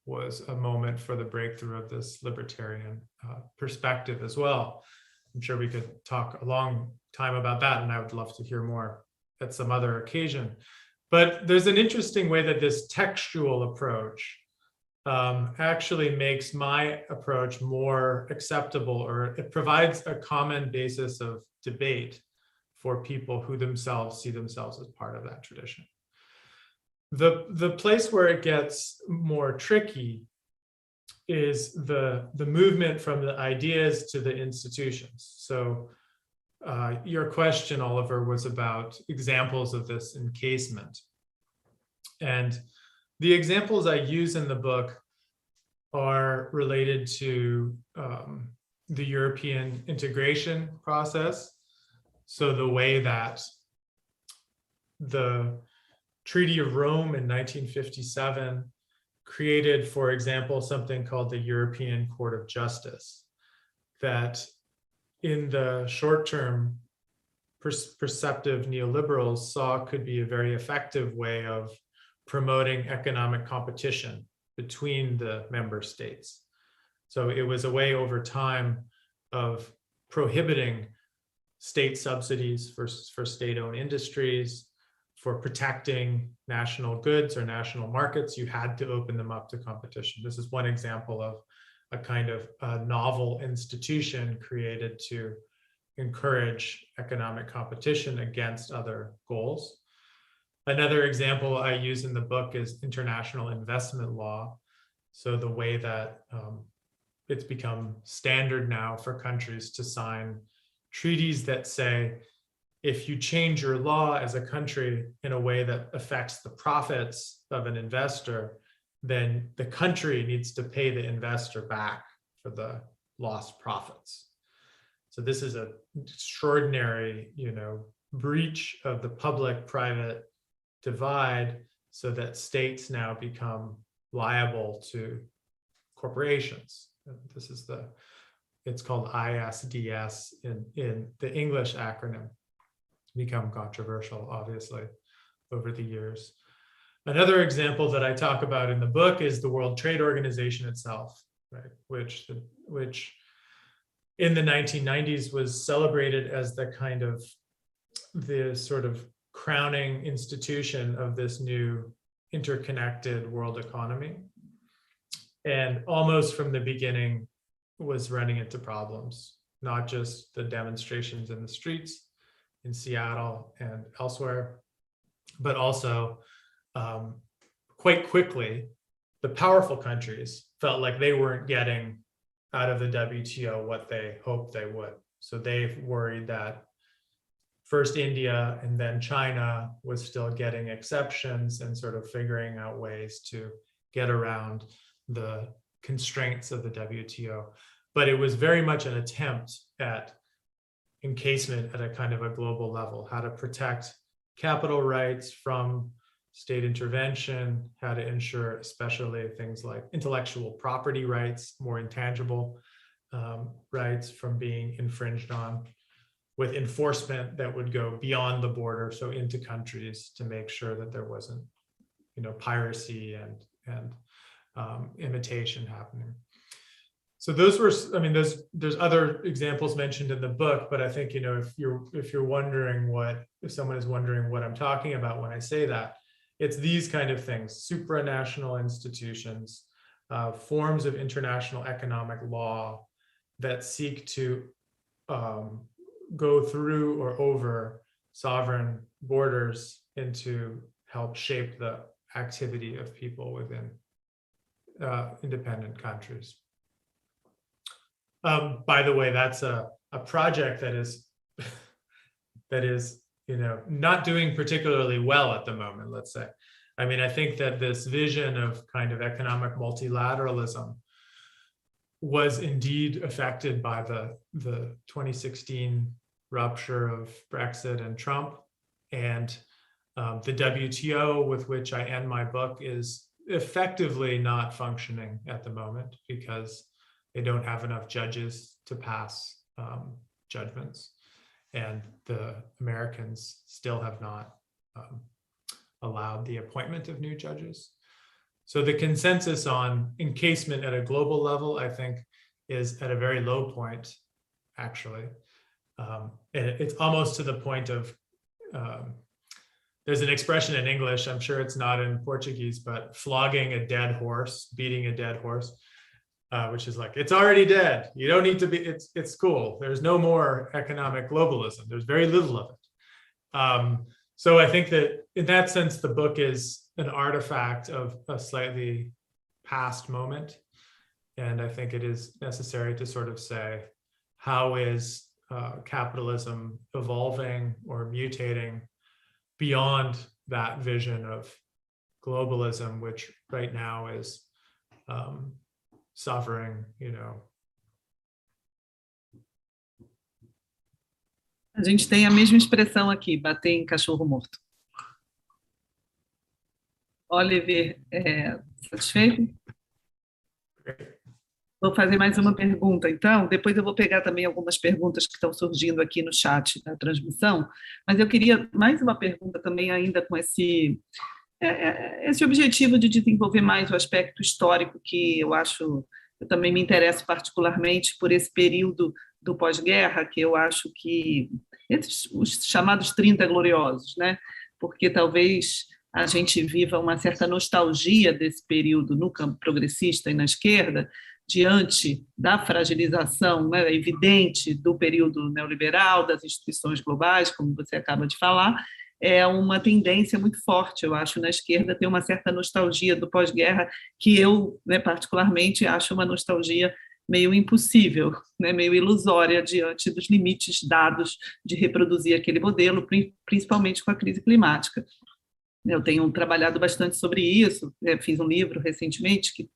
was a moment for the breakthrough of this libertarian perspective as well. I'm sure we could talk a long time about that, and I would love to hear more at some other occasion. But there's an interesting way that this textual approach actually makes my approach more acceptable, or it provides a common basis of debate for people who themselves see themselves as part of that tradition. The place where it gets more tricky is the movement from the ideas to the institutions. So your question, Oliver, was about examples of this encasement. And The examples I use in the book are related to the European integration process. So the way that the Treaty of Rome in 1957 created, for example, something called the European Court of Justice, that in the short term, perceptive neoliberals saw could be a very effective way of promoting economic competition between the member states. So it was a way over time of prohibiting state subsidies for state-owned industries, for protecting national goods or national markets. You had to open them up to competition. This is one example of a kind of a novel institution created to encourage economic competition against other goals. Another example I use in the book is international investment law. So the way that it's become standard now for countries to sign treaties that say, if you change your law as a country in a way that affects the profits of an investor, then the country needs to pay the investor back for the lost profits. So this is an extraordinary, breach of the public-private divide, so that states now become liable to corporations. This is it's called ISDS in the English acronym. Become controversial, obviously, over the years. Another example that I talk about in the book is the World Trade Organization itself, right? Which in the 1990s was celebrated as the sort of crowning institution of this new interconnected world economy. And almost from the beginning was running into problems, not just the demonstrations in the streets in Seattle and elsewhere, but also quite quickly, the powerful countries felt like they weren't getting out of the WTO what they hoped they would. So they worried that first India and then China was still getting exceptions and sort of figuring out ways to get around the constraints of the WTO. But it was very much an attempt at encasement at a kind of a global level, how to protect capital rights from state intervention, how to ensure especially things like intellectual property rights, more intangible rights from being infringed on, with enforcement that would go beyond the border, so into countries, to make sure that there wasn't, piracy and imitation happening. So those were, there's other examples mentioned in the book, but I think, if you're wondering if someone is wondering what I'm talking about when I say that, it's these kind of things: supranational institutions, forms of international economic law that seek to go through or over sovereign borders and to help shape the activity of people within independent countries. By the way, that's a project that is not doing particularly well at the moment, let's say. I think that this vision of kind of economic multilateralism was indeed affected by the 2016 rupture of Brexit and Trump. And the WTO, with which I end my book, is effectively not functioning at the moment because they don't have enough judges to pass judgments. And the Americans still have not allowed the appointment of new judges. So the consensus on encasement at a global level, I think, is at a very low point, actually. And it's almost to the point of, there's an expression in English, I'm sure it's not in Portuguese, but flogging a dead horse, beating a dead horse, which is like, it's already dead. You don't need to be, it's cool. There's no more economic globalism. There's very little of it. So I think that in that sense, the book is an artifact of a slightly past moment. And I think it is necessary to sort of say, how is capitalism evolving or mutating beyond that vision of globalism, which right now is suffering, A gente tem a mesma expressão aqui, bater em cachorro morto. Olivir, satisfeito? Vou fazer mais uma pergunta, então. Depois eu vou pegar também algumas perguntas que estão surgindo aqui no chat da transmissão, mas eu queria mais uma pergunta também ainda com esse objetivo de desenvolver mais o aspecto histórico, que eu também me interesso particularmente por esse período do pós-guerra, que eu acho que os chamados 30 gloriosos, né? Porque talvez a gente viva uma certa nostalgia desse período no campo progressista e na esquerda, diante da fragilização, né, evidente do período neoliberal, das instituições globais, como você acaba de falar. É uma tendência muito forte, eu acho, na esquerda ter uma certa nostalgia do pós-guerra, que eu, né, particularmente, acho uma nostalgia meio impossível, né, meio ilusória diante dos limites dados de reproduzir aquele modelo, principalmente com a crise climática. Eu tenho trabalhado bastante sobre isso, fiz um livro recentemente que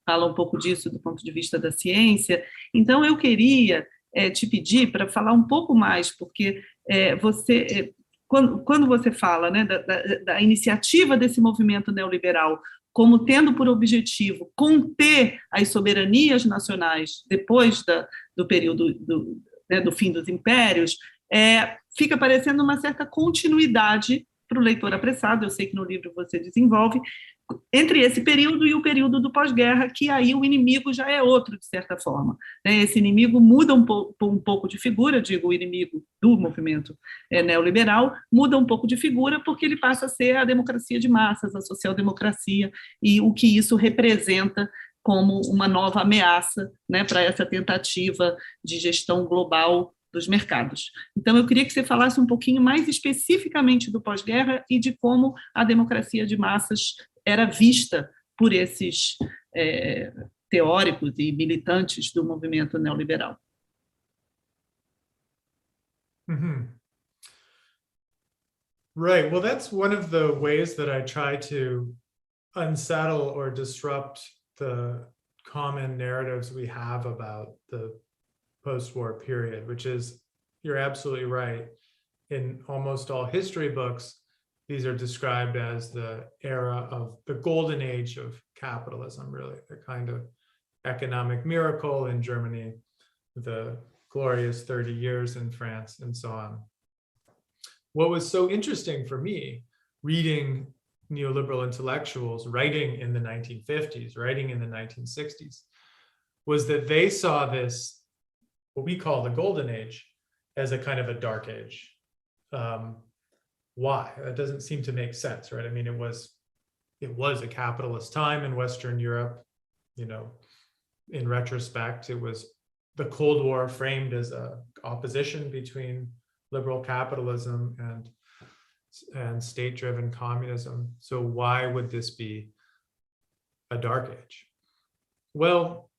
fala um pouco disso do ponto de vista da ciência. Então, eu queria te pedir para falar um pouco mais, porque você... Quando você fala, né, da iniciativa desse movimento neoliberal como tendo por objetivo conter as soberanias nacionais depois do período do fim dos impérios, fica parecendo uma certa continuidade para o leitor apressado, eu sei que no livro você desenvolve, entre esse período e o período do pós-guerra, que aí o inimigo já é outro, de certa forma. Esse inimigo muda um pouco de figura, digo, o inimigo do movimento neoliberal muda um pouco de figura, porque ele passa a ser a democracia de massas, a social-democracia, e o que isso representa como uma nova ameaça, né, para essa tentativa de gestão global dos mercados. Então, eu queria que você falasse um pouquinho mais especificamente do pós-guerra e de como a democracia de massas era vista por esses teóricos e militantes do movimento neoliberal. Mm-hmm. Right. Well, that's one of the ways that I try to unsettle or disrupt the common narratives we have about the post-war period, which is, you're absolutely right. In almost all history books, these are described as the era of the golden age of capitalism, really, the kind of economic miracle in Germany, the glorious 30 years in France, and so on. What was so interesting for me, reading neoliberal intellectuals writing in the 1950s, writing in the 1960s, was that they saw this, what we call the golden age, as a kind of a dark age. Why? That doesn't seem to make sense, right? I mean, it was a capitalist time in Western Europe. In retrospect, it was the Cold War framed as a opposition between liberal capitalism and state-driven communism. So why would this be a dark age? Well,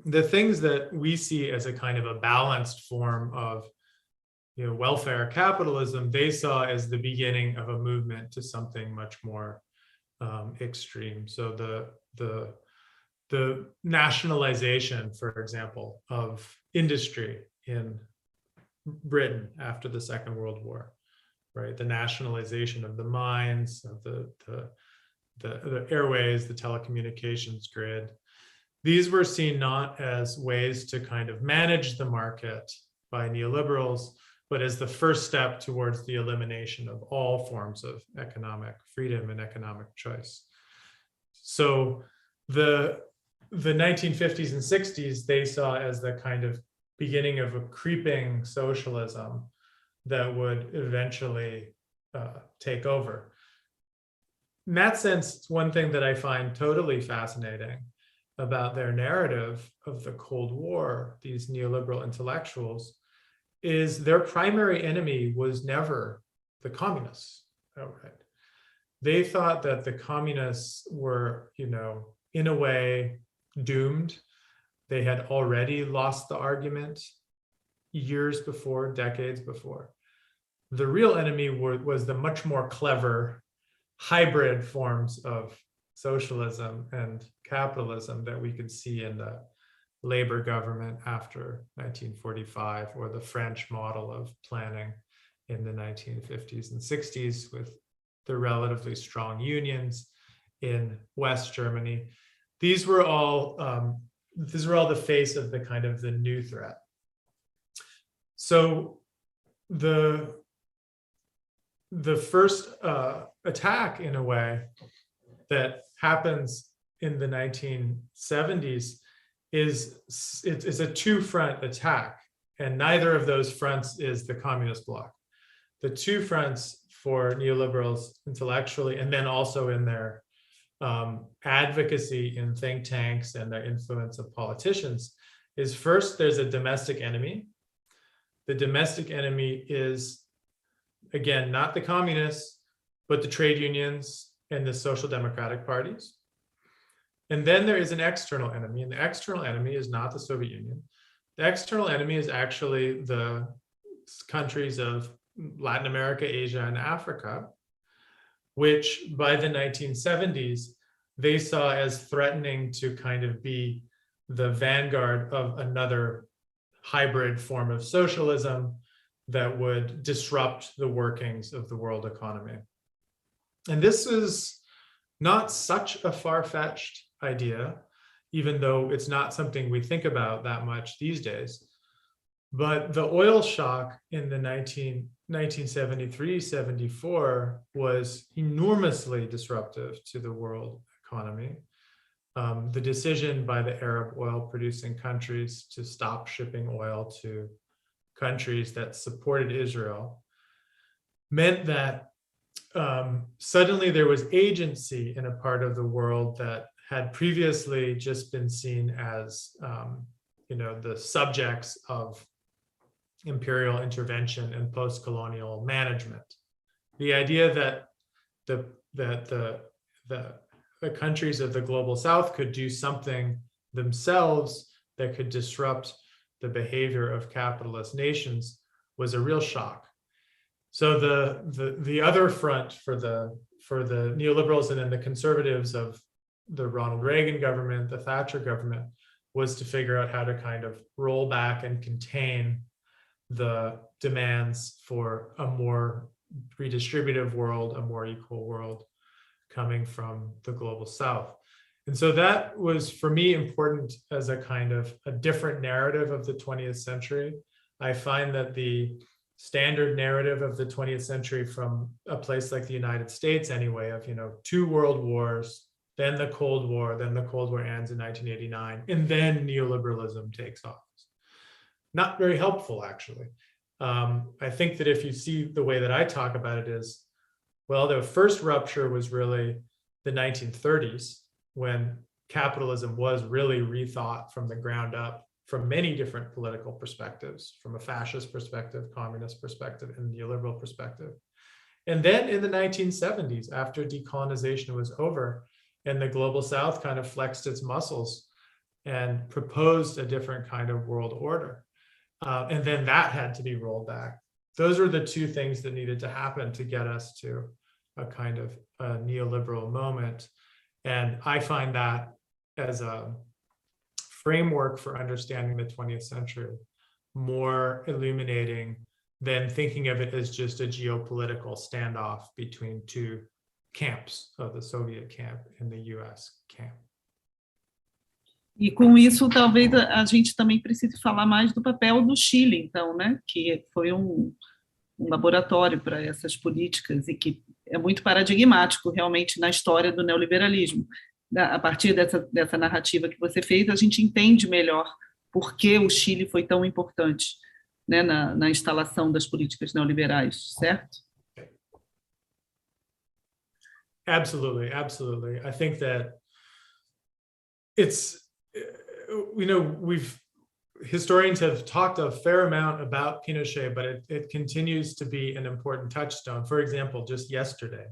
the things that we see as a kind of a balanced form of welfare capitalism, they saw as the beginning of a movement to something much more extreme. So the nationalization, for example, of industry in Britain after the Second World War, right? The nationalization of the mines, of the airways, the telecommunications grid. These were seen not as ways to kind of manage the market by neoliberals, but as the first step towards the elimination of all forms of economic freedom and economic choice. So the 1950s and 60s, they saw as the kind of beginning of a creeping socialism that would eventually take over. In that sense, one thing that I find totally fascinating about their narrative of the Cold War, these neoliberal intellectuals, is their primary enemy was never the communists outright. They thought that the communists were, in a way, doomed. They had already lost the argument years before, decades before. The real enemy was the much more clever hybrid forms of socialism and capitalism that we could see in the labor government after 1945, or the French model of planning in the 1950s and 60s with the relatively strong unions in West Germany. These were all the face of the kind of the new threat. So the first attack, in a way, that happens in the 1970s is a two-front attack, and neither of those fronts is the communist bloc. The two fronts for neoliberals intellectually, and then also in their advocacy in think tanks and their influence of politicians, is first, there's a domestic enemy. The domestic enemy is, again, not the communists, but the trade unions and the social democratic parties. And then there is an external enemy, and the external enemy is not the Soviet Union. The external enemy is actually the countries of Latin America, Asia, and Africa, which by the 1970s, they saw as threatening to kind of be the vanguard of another hybrid form of socialism that would disrupt the workings of the world economy. And this is not such a far-fetched idea, even though it's not something we think about that much these days. But the oil shock in the 1973-74 was enormously disruptive to the world economy. The decision by the Arab oil-producing countries to stop shipping oil to countries that supported Israel meant that suddenly there was agency in a part of the world that had previously just been seen as the subjects of imperial intervention and post-colonial management. The idea that the countries of the global south could do something themselves that could disrupt the behavior of capitalist nations was a real shock. So the other front for the neoliberals and then the conservatives of the Ronald Reagan government, the Thatcher government, was to figure out how to kind of roll back and contain the demands for a more redistributive world, a more equal world coming from the global south. And so that was, for me, important as a kind of a different narrative of the 20th century. I find that the standard narrative of the 20th century from a place like the United States anyway, of, two world wars, then the Cold War ends in 1989, and then neoliberalism takes off. Not very helpful, actually. I think that if you see the way that I talk about it is, well, the first rupture was really the 1930s, when capitalism was really rethought from the ground up from many different political perspectives, from a fascist perspective, communist perspective, and neoliberal perspective. And then in the 1970s, after decolonization was over and the global south kind of flexed its muscles and proposed a different kind of world order. And then that had to be rolled back. Those are the two things that needed to happen to get us to a kind of a neoliberal moment. And I find that as a framework for understanding the 20th century more illuminating than thinking of it as just a geopolitical standoff between two camps, of the Soviet camp and the US camp. E com isso, talvez a gente também precise falar mais do papel do Chile, então, né, que foi um laboratório para essas políticas e que é muito paradigmático realmente na história do neoliberalismo. A partir dessa narrativa que você fez, a gente entende melhor por que o Chile foi tão importante, né, na instalação das políticas neoliberais, certo? Absolutely, absolutely. I think that historians have talked a fair amount about Pinochet, but it continues to be an important touchstone. For example, just yesterday,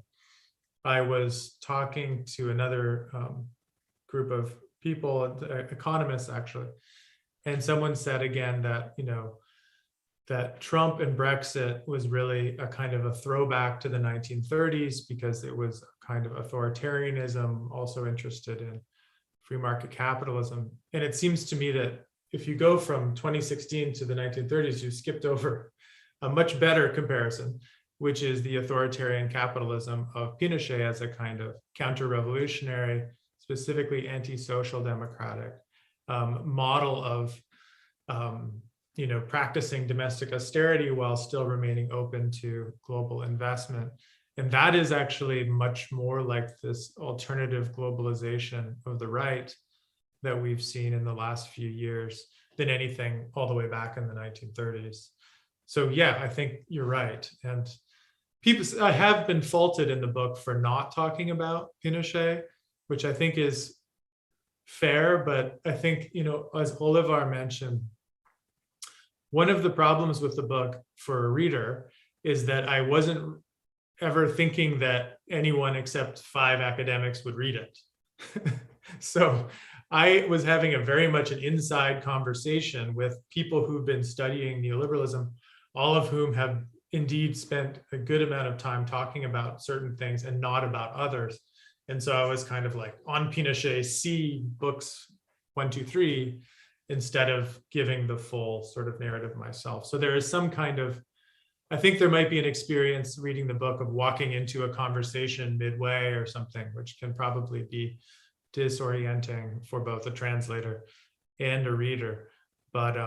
I was talking to another group of people, economists actually, and someone said again that, that Trump and Brexit was really a kind of a throwback to the 1930s because it was a kind of authoritarianism, also interested in free market capitalism. And it seems to me that if you go from 2016 to the 1930s, you skipped over a much better comparison, which is the authoritarian capitalism of Pinochet as a kind of counter-revolutionary, specifically anti-social democratic model of practicing domestic austerity while still remaining open to global investment. And that is actually much more like this alternative globalization of the right that we've seen in the last few years than anything all the way back in the 1930s. So yeah, I think you're right. And I have been faulted in the book for not talking about Pinochet, which I think is fair, but I think, as Olivir mentioned, one of the problems with the book for a reader is that I wasn't ever thinking that anyone except 5 academics would read it. So I was having a very much an inside conversation with people who've been studying neoliberalism, all of whom have indeed spent a good amount of time talking about certain things and not about others. And so I was kind of like on Pinochet, see books 1, 2, 3, instead of giving the full sort of narrative myself. So there is some kind of, I think there might be an experience reading the book of walking into a conversation midway or something, which can probably be disorienting for both a translator and a reader. But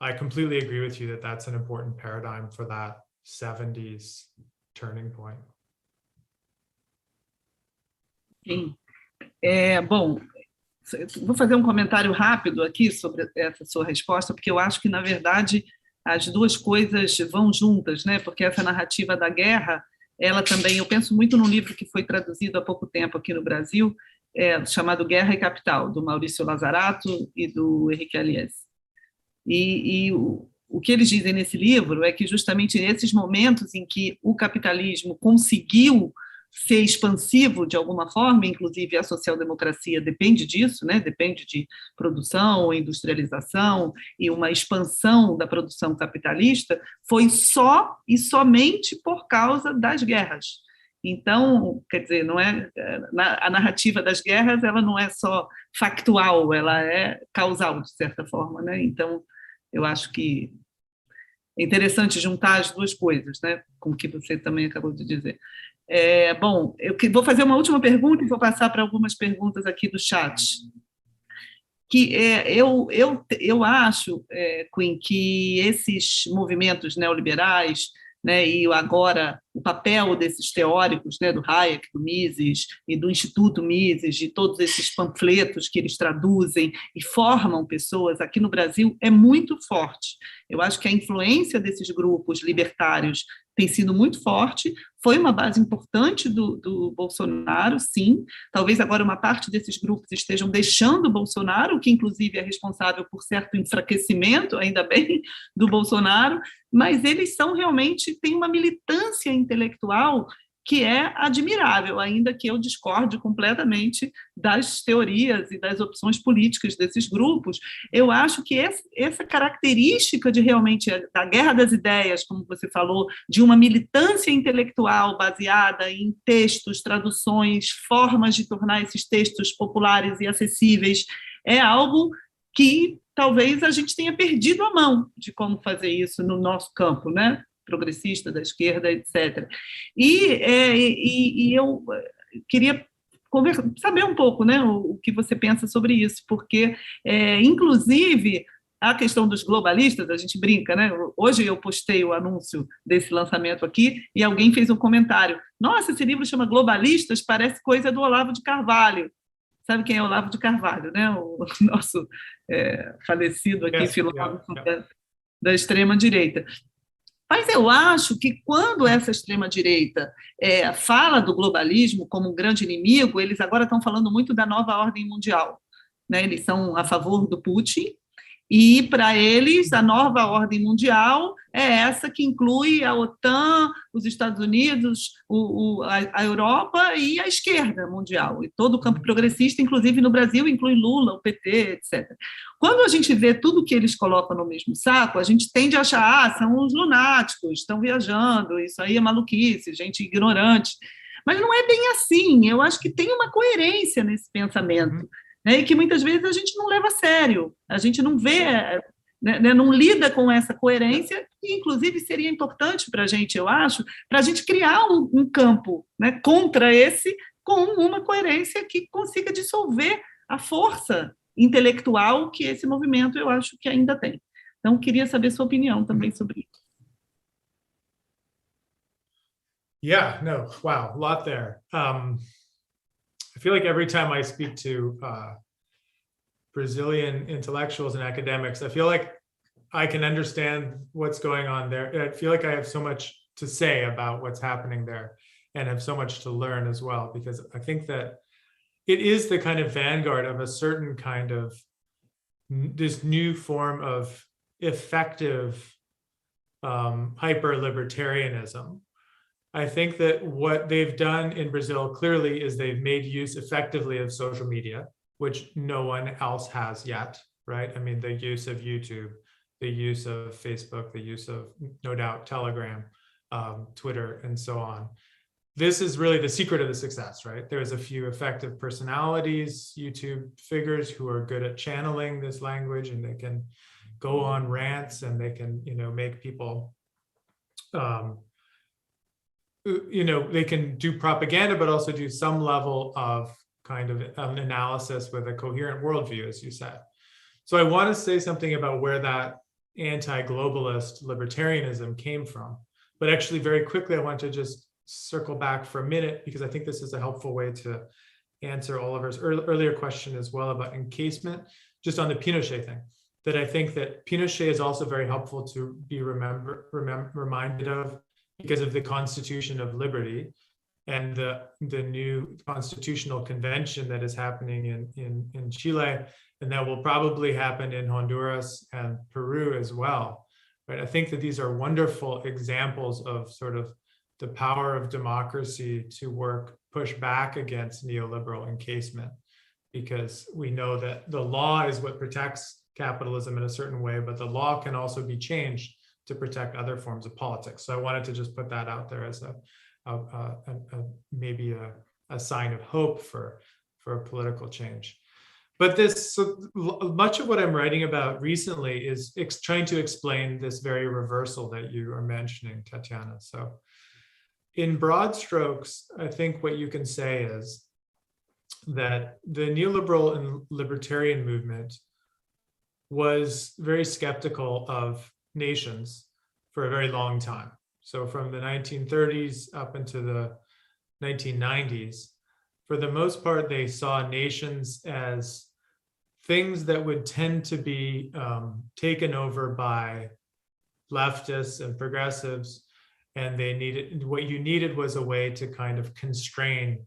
I completely agree with you that that's an important paradigm for that 70s turning point. Sim. Bom, vou fazer um comentário rápido aqui sobre essa sua resposta, porque eu acho que, na verdade, as duas coisas vão juntas, né? Porque essa narrativa da guerra, ela também, eu penso muito num livro que foi traduzido há pouco tempo aqui no Brasil, chamado Guerra e Capital, do Maurício Lazarato e do Henrique INGLêS. E o que eles dizem nesse livro é que justamente nesses momentos em que o capitalismo conseguiu ser expansivo de alguma forma, inclusive a social-democracia depende disso, né? Depende de produção, industrialização e uma expansão da produção capitalista, foi só e somente por causa das guerras. Então, quer dizer, não é a narrativa das guerras, ela não é só factual, ela é causal, de certa forma, né? Então, eu acho que é interessante juntar as duas coisas, né? Com o que você também acabou de dizer. Bom, eu vou fazer uma última pergunta e vou passar para algumas perguntas aqui do chat. Que eu acho, Quinn, que esses movimentos neoliberais, né, e agora o papel desses teóricos, né, do Hayek, do Mises e do Instituto Mises, de todos esses panfletos que eles traduzem e formam pessoas aqui no Brasil, é muito forte. Eu acho que a influência desses grupos libertários tem sido muito forte, foi uma base importante do Bolsonaro, sim. Talvez agora uma parte desses grupos estejam deixando o Bolsonaro, o que inclusive é responsável por certo enfraquecimento, ainda bem, do Bolsonaro, mas eles são realmente, têm uma militância intelectual que é admirável, ainda que eu discorde completamente das teorias e das opções políticas desses grupos. Eu acho que essa característica de realmente da guerra das ideias, como você falou, de uma militância intelectual baseada em textos, traduções, formas de tornar esses textos populares e acessíveis, é algo que talvez a gente tenha perdido a mão de como fazer isso no nosso campo, né? Progressista, da esquerda, etc. E eu queria saber um pouco, né, o que você pensa sobre isso, porque, inclusive, a questão dos globalistas, a gente brinca, né? Hoje eu postei o anúncio desse lançamento aqui e alguém fez um comentário. Nossa, esse livro chama Globalistas, parece coisa do Olavo de Carvalho. Sabe quem é Olavo de Carvalho, né? O nosso falecido aqui, filósofo da extrema-direita. Mas eu acho que quando essa extrema-direita fala do globalismo como um grande inimigo, eles agora estão falando muito da nova ordem mundial, né? Eles são a favor do Putin E, para eles, a nova ordem mundial é essa que inclui a OTAN, os Estados Unidos, a Europa e a esquerda mundial. E todo o campo progressista, inclusive no Brasil, inclui Lula, o PT, etc. Quando a gente vê tudo que eles colocam no mesmo saco, a gente tende a achar, são os lunáticos, estão viajando, isso aí é maluquice, gente ignorante. Mas não é bem assim. Eu acho que tem uma coerência nesse pensamento. E que muitas vezes a gente não leva a sério, a gente não vê, né, não lida com essa coerência, e inclusive seria importante para a gente, eu acho, para a gente criar um campo, né, contra esse, com uma coerência que consiga dissolver a força intelectual que esse movimento, eu acho que ainda tem. Então, queria saber sua opinião também sobre isso. Yeah, no, wow, a lot there. I feel like every time I speak to Brazilian intellectuals and academics, I feel like I can understand what's going on there. I feel like I have so much to say about what's happening there and have so much to learn as well, because I think that it is the kind of vanguard of a certain kind of this new form of effective hyper-libertarianism. I think that what they've done in Brazil clearly is they've made use effectively of social media, which no one else has yet, right? I mean, the use of YouTube, the use of Facebook, the use of, no doubt, Telegram, Twitter, and so on. This is really the secret of the success, right? There's a few effective personalities, YouTube figures who are good at channeling this language, and they can go on rants and they can, make people, they can do propaganda, but also do some level of kind of an analysis with a coherent worldview, as you said. So I want to say something about where that anti-globalist libertarianism came from. But actually, very quickly, I want to just circle back for a minute, because I think this is a helpful way to answer Oliver's earlier question as well about encasement, just on the Pinochet thing, that I think that Pinochet is also very helpful to be reminded of, because of the Constitution of Liberty and the new constitutional convention that is happening in Chile, and that will probably happen in Honduras and Peru as well. Right? I think that these are wonderful examples of sort of the power of democracy to push back against neoliberal encasement, because we know that the law is what protects capitalism in a certain way, but the law can also be changed to protect other forms of politics. So I wanted to just put that out there as maybe a sign of hope for political change. But much of what I'm writing about recently is trying to explain this very reversal that you are mentioning, Tatiana. So in broad strokes, I think what you can say is that the neoliberal and libertarian movement was very skeptical of nations for a very long time. So from the 1930s up into the 1990s, for the most part, they saw nations as things that would tend to be taken over by leftists and progressives. And what you needed was a way to kind of constrain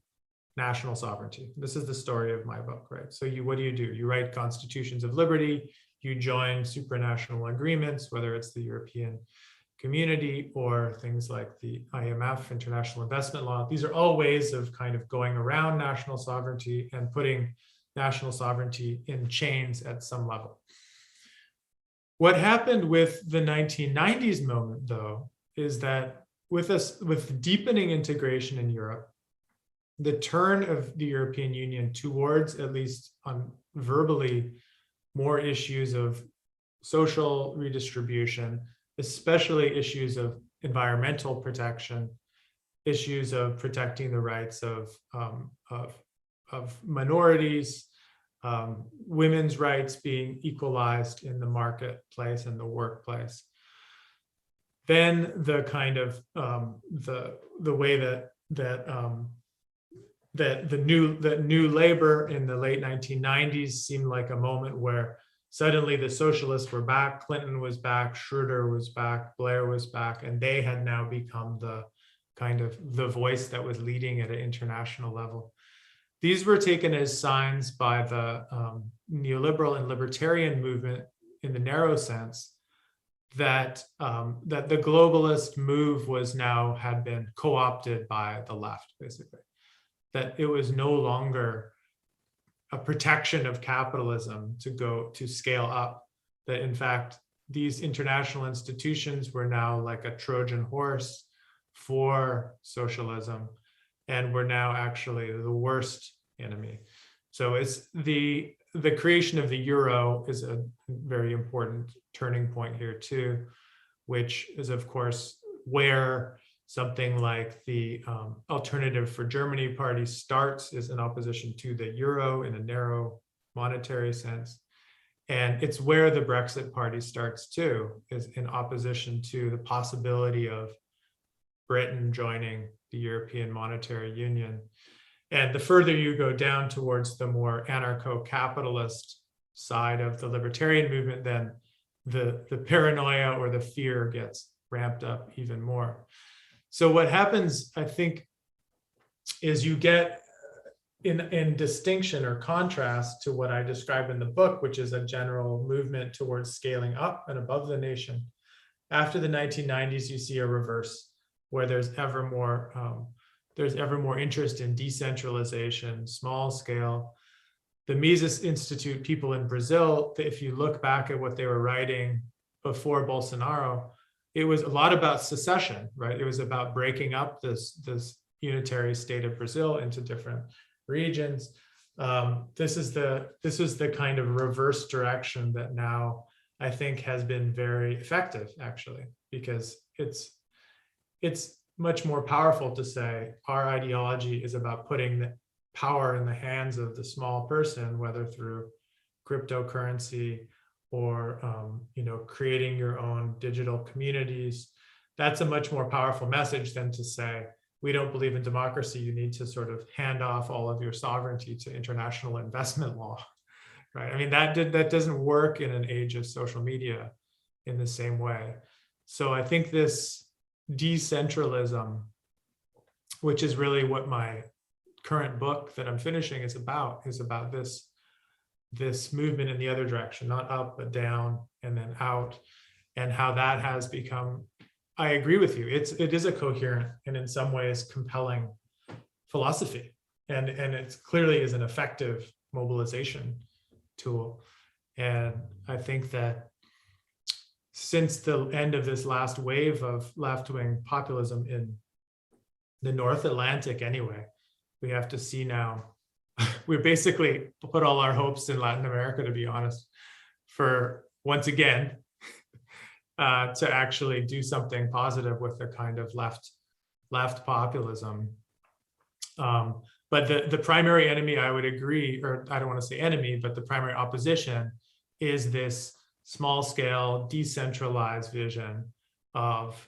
national sovereignty. This is the story of my book, right? So what do? You write constitutions of liberty, you join supranational agreements, whether it's the European Community or things like the IMF, International Investment Law. These are all ways of kind of going around national sovereignty and putting national sovereignty in chains at some level. What happened with the 1990s moment, though, is that with deepening integration in Europe, the turn of the European Union towards, at least verbally, more issues of social redistribution, especially issues of environmental protection, issues of protecting the rights of minorities, women's rights being equalized in the marketplace and the workplace. Then the kind of the way that new labor in the late 1990s seemed like a moment where suddenly the socialists were back, Clinton was back, Schroeder was back, Blair was back, and they had now become the kind of the voice that was leading at an international level. These were taken as signs by the neoliberal and libertarian movement in the narrow sense, that that the globalist move had been co-opted by the left, basically. That it was no longer a protection of capitalism to scale up. That in fact, these international institutions were now like a Trojan horse for socialism, and were now actually the worst enemy. So it's the creation of the euro is a very important turning point here too, which is of course where something like the Alternative for Germany party starts, is in opposition to the euro in a narrow monetary sense. And it's where the Brexit party starts too, is in opposition to the possibility of Britain joining the European Monetary Union. And the further you go down towards the more anarcho-capitalist side of the libertarian movement, then the paranoia or the fear gets ramped up even more. So what happens, I think, is you get in distinction or contrast to what I describe in the book, which is a general movement towards scaling up and above the nation. After the 1990s, you see a reverse, where there's ever more interest in decentralization, small scale. The Mises Institute people in Brazil, if you look back at what they were writing before Bolsonaro, it was a lot about secession, right? It was about breaking up this unitary state of Brazil into different regions. This is the kind of reverse direction that now I think has been very effective, actually, because it's much more powerful to say our ideology is about putting the power in the hands of the small person, whether through cryptocurrency or creating your own digital communities. That's a much more powerful message than to say, we don't believe in democracy, you need to sort of hand off all of your sovereignty to international investment law, right? I mean, that doesn't work in an age of social media in the same way. So I think this decentralism, which is really what my current book that I'm finishing is about this movement in the other direction, not up, but down and then out, and how that has become, I agree with you, it is a coherent and in some ways compelling philosophy. And it clearly is an effective mobilization tool. And I think that since the end of this last wave of left-wing populism in the North Atlantic anyway, we have to see now, we basically put all our hopes in Latin America, to be honest, for once again, to actually do something positive with the kind of left populism. But the primary enemy, I would agree, or I don't want to say enemy, but the primary opposition is this small scale, decentralized vision of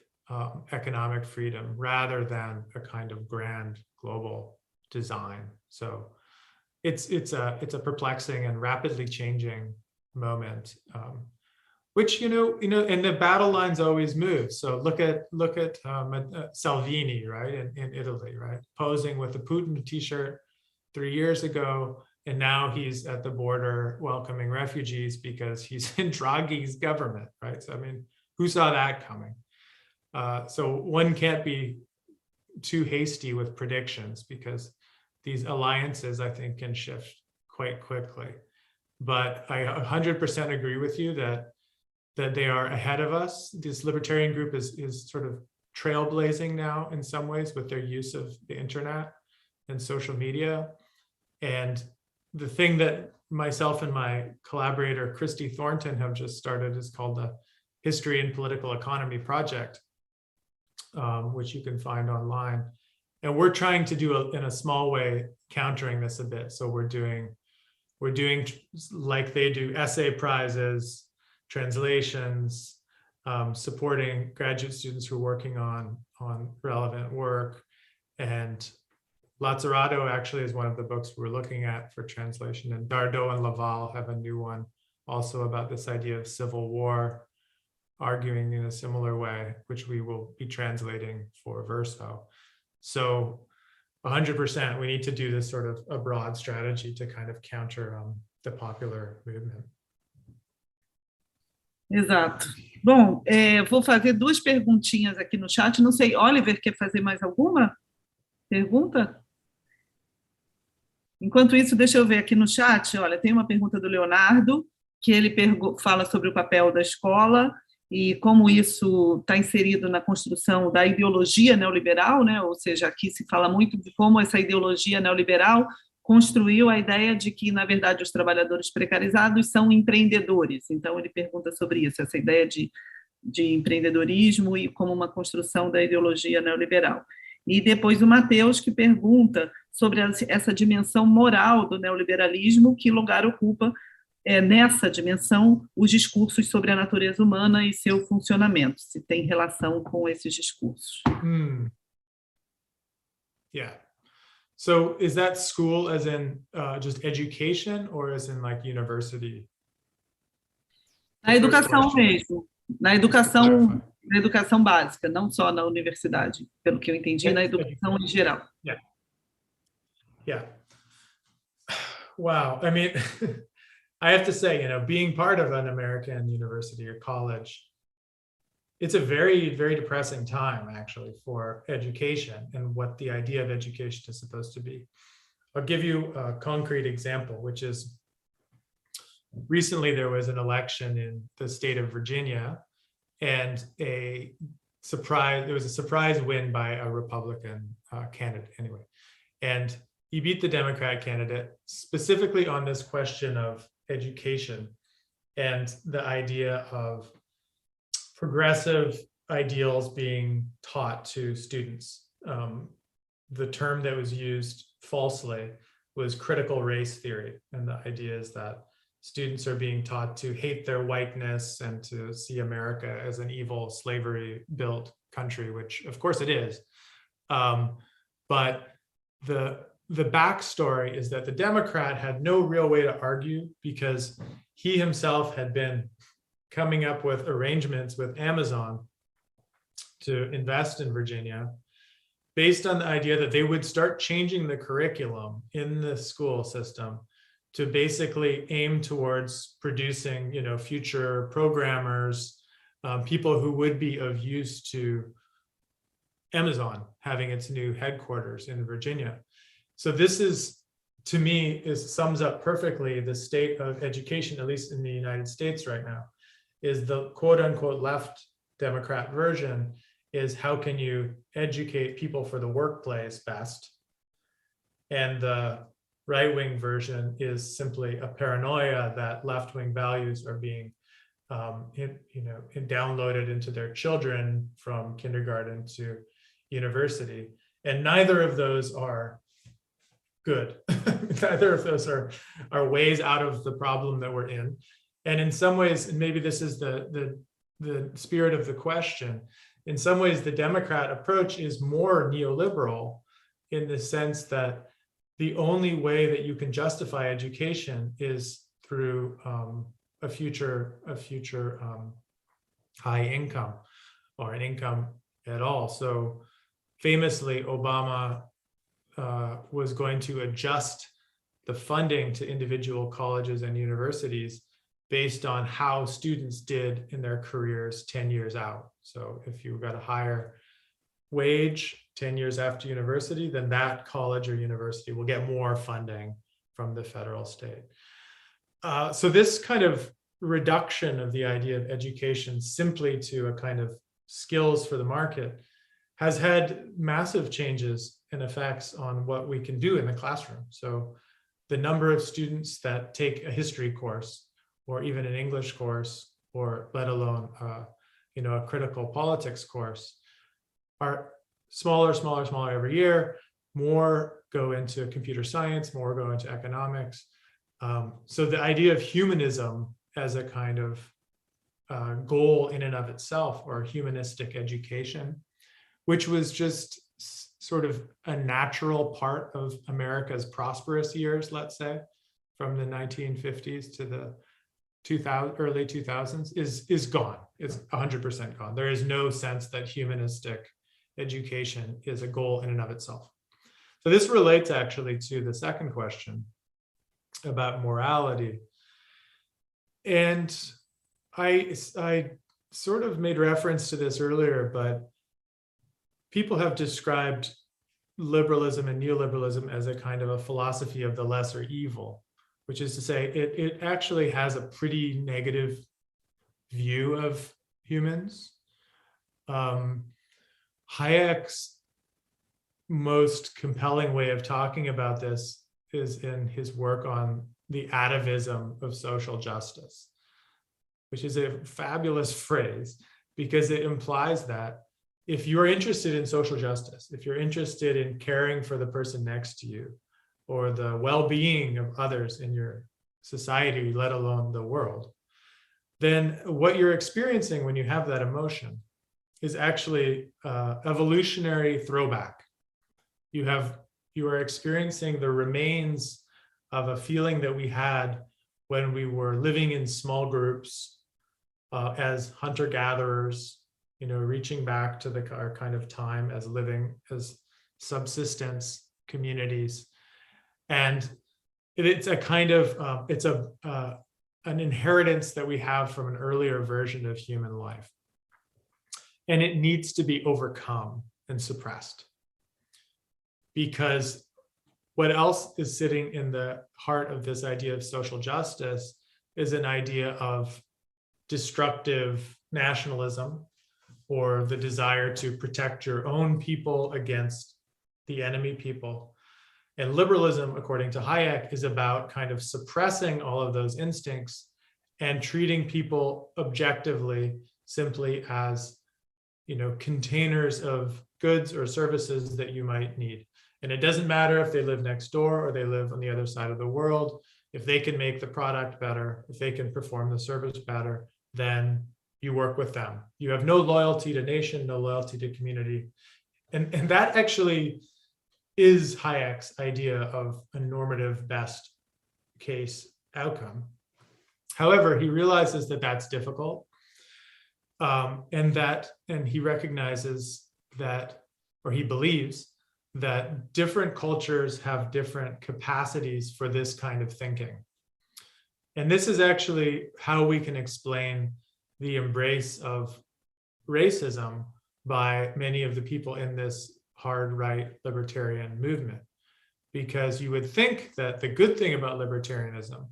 economic freedom rather than a kind of grand global design. So it's a perplexing and rapidly changing moment, which and the battle lines always move. So look at Salvini, right, in Italy, right, posing with the Putin T-shirt 3 years ago, and now he's at the border welcoming refugees because he's in Draghi's government, right? So I mean, who saw that coming? So one can't be too hasty with predictions because these alliances, I think, can shift quite quickly. But I 100% agree with you that they are ahead of us. This libertarian group is sort of trailblazing now in some ways with their use of the internet and social media. And the thing that myself and my collaborator, Christy Thornton, have just started is called the History and Political Economy Project, which you can find online. And we're trying to do in a small way, countering this a bit. So we're doing like they do essay prizes, translations, supporting graduate students who are working on relevant work. And Lazzarato actually is one of the books we're looking at for translation. And Dardot and Laval have a new one also about this idea of civil war, arguing in a similar way, which we will be translating for VERSÁO. So 100%, we need to do this sort of a broad strategy to kind of counter the popular movement. Exato. Bom, vou fazer duas perguntinhas aqui no chat. Não sei, Oliver, quer fazer mais alguma pergunta? Enquanto isso, deixa eu ver aqui no chat. Olha, tem uma pergunta do Leonardo, que ele fala sobre o papel da escola e como isso está inserido na construção da ideologia neoliberal, né? Ou seja, aqui se fala muito de como essa ideologia neoliberal construiu a ideia de que, na verdade, os trabalhadores precarizados são empreendedores. Então, ele pergunta sobre isso, essa ideia de empreendedorismo e como uma construção da ideologia neoliberal. E depois o Matheus, que pergunta sobre essa dimensão moral do neoliberalismo, que lugar ocupa nessa dimensão os discursos sobre a natureza humana e seu funcionamento, se tem relação com esses discursos. Yeah. So is that school as in just education or as in like university? Na educação mesmo, na educação básica, não só na universidade, pelo que eu entendi, na educação em geral. Yeah. Yeah. Wow. I mean, I have to say, you know, being part of an American university or college, it's a very, very depressing time, actually, for education and what the idea of education is supposed to be. I'll give you a concrete example, which is recently there was an election in the state of Virginia, and there was a surprise win by a Republican candidate, anyway. And he beat the Democrat candidate specifically on this question of education and the idea of progressive ideals being taught to students. The term that was used falsely was critical race theory. And the idea is that students are being taught to hate their whiteness and to see America as an evil slavery-built country, which of course it is. But the backstory is that the Democrat had no real way to argue because he himself had been coming up with arrangements with Amazon to invest in Virginia based on the idea that they would start changing the curriculum in the school system to basically aim towards producing, you know, future programmers, people who would be of use to Amazon having its new headquarters in Virginia. So this is, to me, sums up perfectly the state of education, at least in the United States right now, is the quote unquote left Democrat version is how can you educate people for the workplace best? And the right-wing version is simply a paranoia that left-wing values are being downloaded into their children from kindergarten to university. And neither of those are good. Neither of those are ways out of the problem that we're in. And in some ways, and maybe this is the spirit of the question, in some ways, the Democrat approach is more neoliberal in the sense that the only way that you can justify education is through a future high income or an income at all. So famously, Obama was going to adjust the funding to individual colleges and universities based on how students did in their careers 10 years out. So if you got a higher wage 10 years after university, then that college or university will get more funding from the federal state. So this kind of reduction of the idea of education simply to a kind of skills for the market has had massive changes and effects on what we can do in the classroom. So the number of students that take a history course or even an English course, or let alone a critical politics course, are smaller every year. More go into computer science, more go into economics. So the idea of humanism as a kind of goal in and of itself, or humanistic education, which was just sort of a natural part of America's prosperous years, let's say, from the 1950s to the early 2000s, is gone. It's 100% gone. There is no sense that humanistic education is a goal in and of itself. So this relates actually to the second question about morality. And I sort of made reference to this earlier, but people have described liberalism and neoliberalism as a kind of a philosophy of the lesser evil, which is to say it actually has a pretty negative view of humans. Hayek's most compelling way of talking about this is in his work on the atavism of social justice, which is a fabulous phrase because it implies that if you're interested in social justice, if you're interested in caring for the person next to you or the well-being of others in your society, let alone the world, then what you're experiencing when you have that emotion is actually evolutionary throwback. You are experiencing the remains of a feeling that we had when we were living in small groups as hunter-gatherers, reaching back to our kind of time as living as subsistence communities. And it's a kind of, an inheritance that we have from an earlier version of human life. And it needs to be overcome and suppressed. Because what else is sitting in the heart of this idea of social justice is an idea of destructive nationalism, or the desire to protect your own people against the enemy people. And liberalism, according to Hayek, is about kind of suppressing all of those instincts and treating people objectively simply as, containers of goods or services that you might need. And it doesn't matter if they live next door or they live on the other side of the world. If they can make the product better, if they can perform the service better, then you work with them. You have no loyalty to nation, no loyalty to community. And that actually is Hayek's idea of a normative best case outcome. However, he realizes that that's difficult. And he recognizes that, or he believes that different cultures have different capacities for this kind of thinking. And this is actually how we can explain the embrace of racism by many of the people in this hard right libertarian movement. Because you would think that the good thing about libertarianism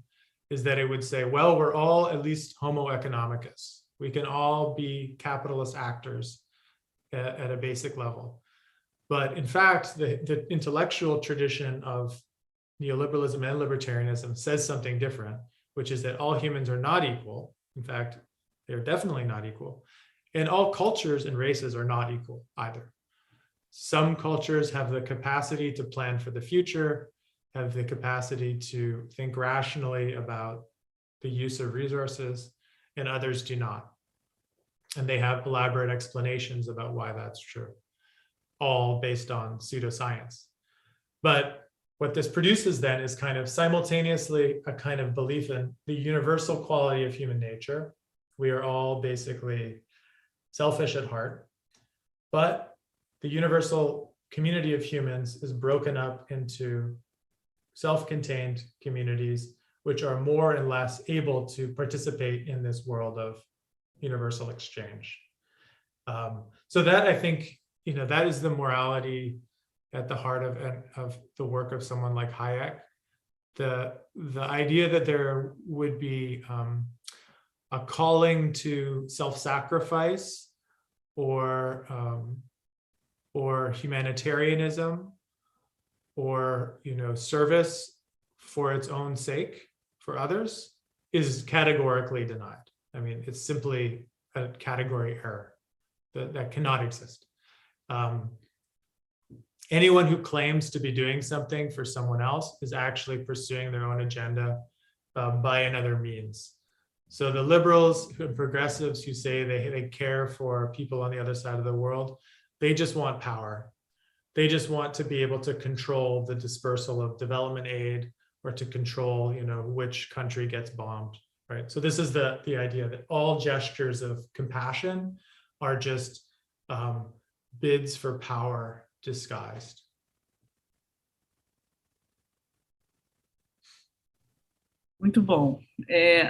is that it would say, well, we're all at least homo economicus. We can all be capitalist actors at a basic level. But in fact, the intellectual tradition of neoliberalism and libertarianism says something different, which is that all humans are not equal. In fact, they're definitely not equal. And all cultures and races are not equal either. Some cultures have the capacity to plan for the future, have the capacity to think rationally about the use of resources, and others do not. And they have elaborate explanations about why that's true, all based on pseudoscience. But what this produces then is kind of simultaneously a kind of belief in the universal quality of human nature. We are all basically selfish at heart, but the universal community of humans is broken up into self-contained communities, which are more and less able to participate in this world of universal exchange. So that, I think, that is the morality at the heart of the work of someone like Hayek. The idea that there would be a calling to self-sacrifice or humanitarianism or service for its own sake for others is categorically denied. I mean, it's simply a category error that cannot exist. Anyone who claims to be doing something for someone else is actually pursuing their own agenda by another means. So the liberals and progressives who say they care for people on the other side of the world, they just want power. They just want to be able to control the dispersal of development aid or to control, which country gets bombed, right? So this is the idea that all gestures of compassion are just bids for power disguised. Muito bom.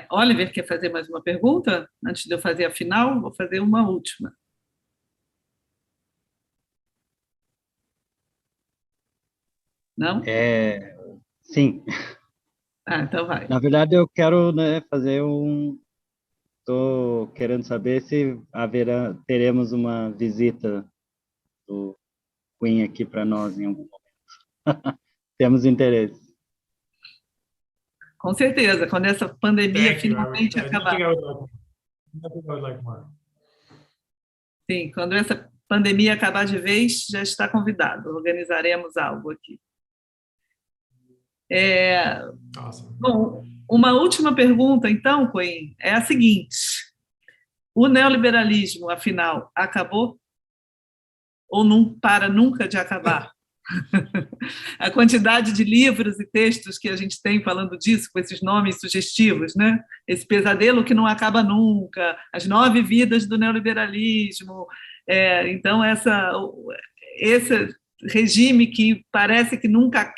Oliver, quer fazer mais uma pergunta? Antes de eu fazer a final, vou fazer uma última. Não? Sim. Então vai. Na verdade, eu quero, né, fazer estou querendo saber se teremos uma visita do Quinn aqui para nós em algum momento. Temos interesse. Com certeza, quando essa pandemia Thank you. finalmente I acabar. think I would like more. Sim, quando essa pandemia acabar de vez, já está convidado. Organizaremos algo aqui. Awesome. Bom, uma última pergunta, então, Quinn, é a seguinte: o neoliberalismo, afinal, acabou? Ou não para nunca de acabar? A quantidade de livros e textos que a gente tem falando disso, com esses nomes sugestivos, né? Esse pesadelo que não acaba nunca, as 9 vidas do neoliberalismo. Então, esse regime que parece que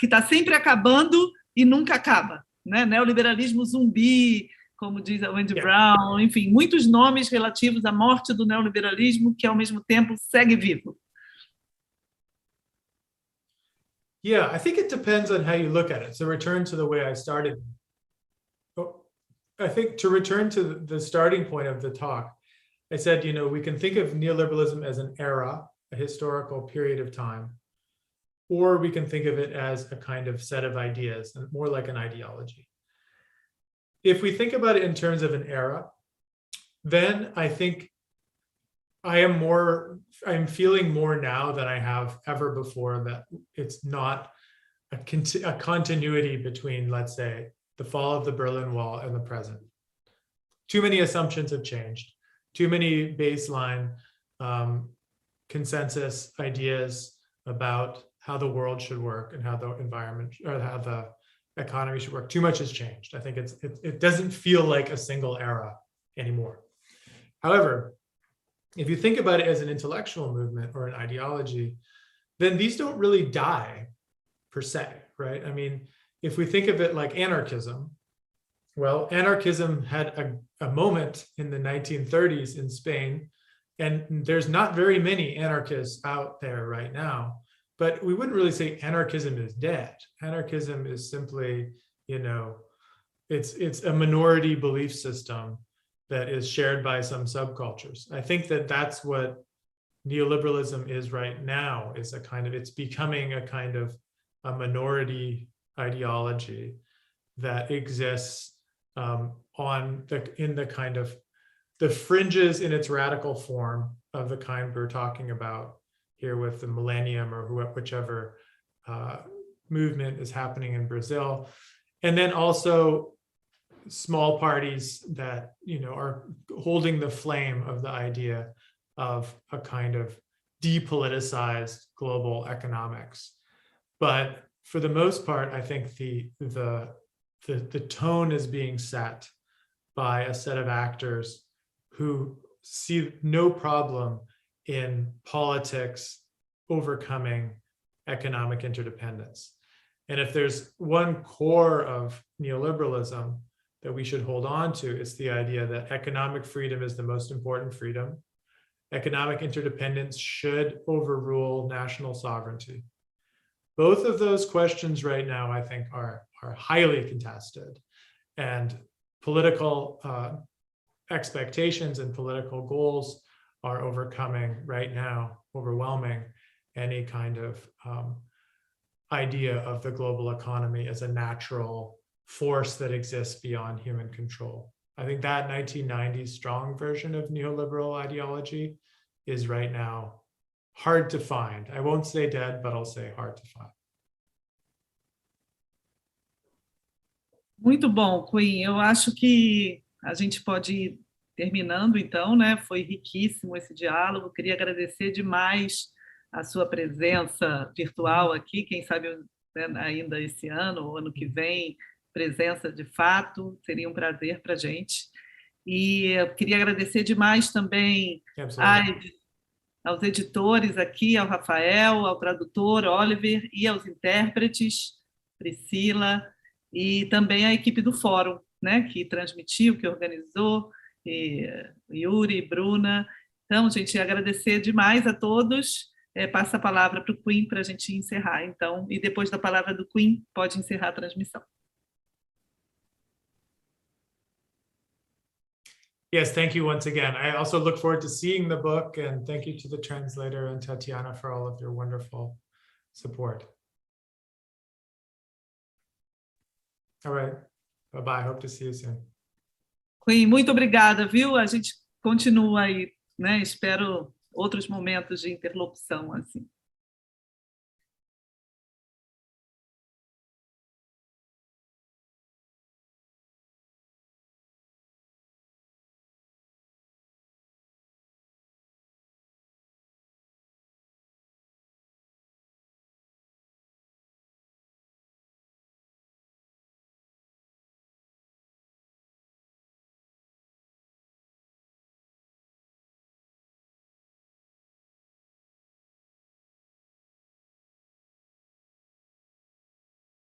está sempre acabando e nunca acaba, né? Neoliberalismo zumbi, como diz a Wendy Brown, enfim, muitos nomes relativos à morte do neoliberalismo que, ao mesmo tempo, segue vivo. Yeah, I think it depends on how you look at it. So return to the way I started. I think to return to the starting point of the talk, I said, we can think of neoliberalism as an era, a historical period of time, or we can think of it as a kind of set of ideas, and more like an ideology. If we think about it in terms of an era, then I think I'm feeling more now than I have ever before that it's not a continuity between, let's say, the fall of the Berlin Wall and the present. Too many assumptions have changed. Too many baseline consensus ideas about how the world should work and how the environment or how the economy should work. Too much has changed. I think it doesn't feel like a single era anymore. However, if you think about it as an intellectual movement or an ideology, then these don't really die per se, right? I mean, if we think of it like anarchism, well, anarchism had a moment in the 1930s in Spain, and there's not very many anarchists out there right now, but we wouldn't really say anarchism is dead. Anarchism is simply, it's a minority belief system that is shared by some subcultures. I think that that's what neoliberalism is right now, is it's becoming a kind of a minority ideology that exists in the kind of the fringes in its radical form of the kind we're talking about here with the millennium or whichever movement is happening in Brazil. And then also small parties that are holding the flame of the idea of a kind of depoliticized global economics. But for the most part, I think the tone is being set by a set of actors who see no problem in politics overcoming economic interdependence. And if there's one core of neoliberalism that we should hold on to, it's the idea that economic freedom is the most important freedom. Economic interdependence should overrule national sovereignty. Both of those questions right now, I think, are highly contested, and political expectations and political goals are overwhelming any kind of idea of the global economy as a natural force that exists beyond human control. I think that 1990s strong version of neoliberal ideology is right now hard to find. I won't say dead, but I'll say hard to find. Muito bom, Quinn. Eu acho que a gente pode ir terminando, então, né? Foi riquíssimo esse diálogo. Queria agradecer demais a sua presença virtual aqui, quem sabe ainda esse ano ou ano que vem, presença de fato, seria um prazer para a gente. E eu queria agradecer demais também aos editores aqui, ao Rafael, ao tradutor, Oliver, e aos intérpretes, Priscila e também a equipe do Fórum, né, que transmitiu, que organizou, Yuri, Bruna. Então, gente, agradecer demais a todos. Passa a palavra para o Quinn para a gente encerrar, então, e depois da palavra do Quinn, pode encerrar a transmissão. Yes, thank you once again. I also look forward to seeing the book, and thank you to the translator and Tatiana for all of your wonderful support. All right. Bye-bye. Hope to see you soon. Quinn, muito obrigada, viu? A gente continua aí, né? Espero outros momentos de interlocução assim.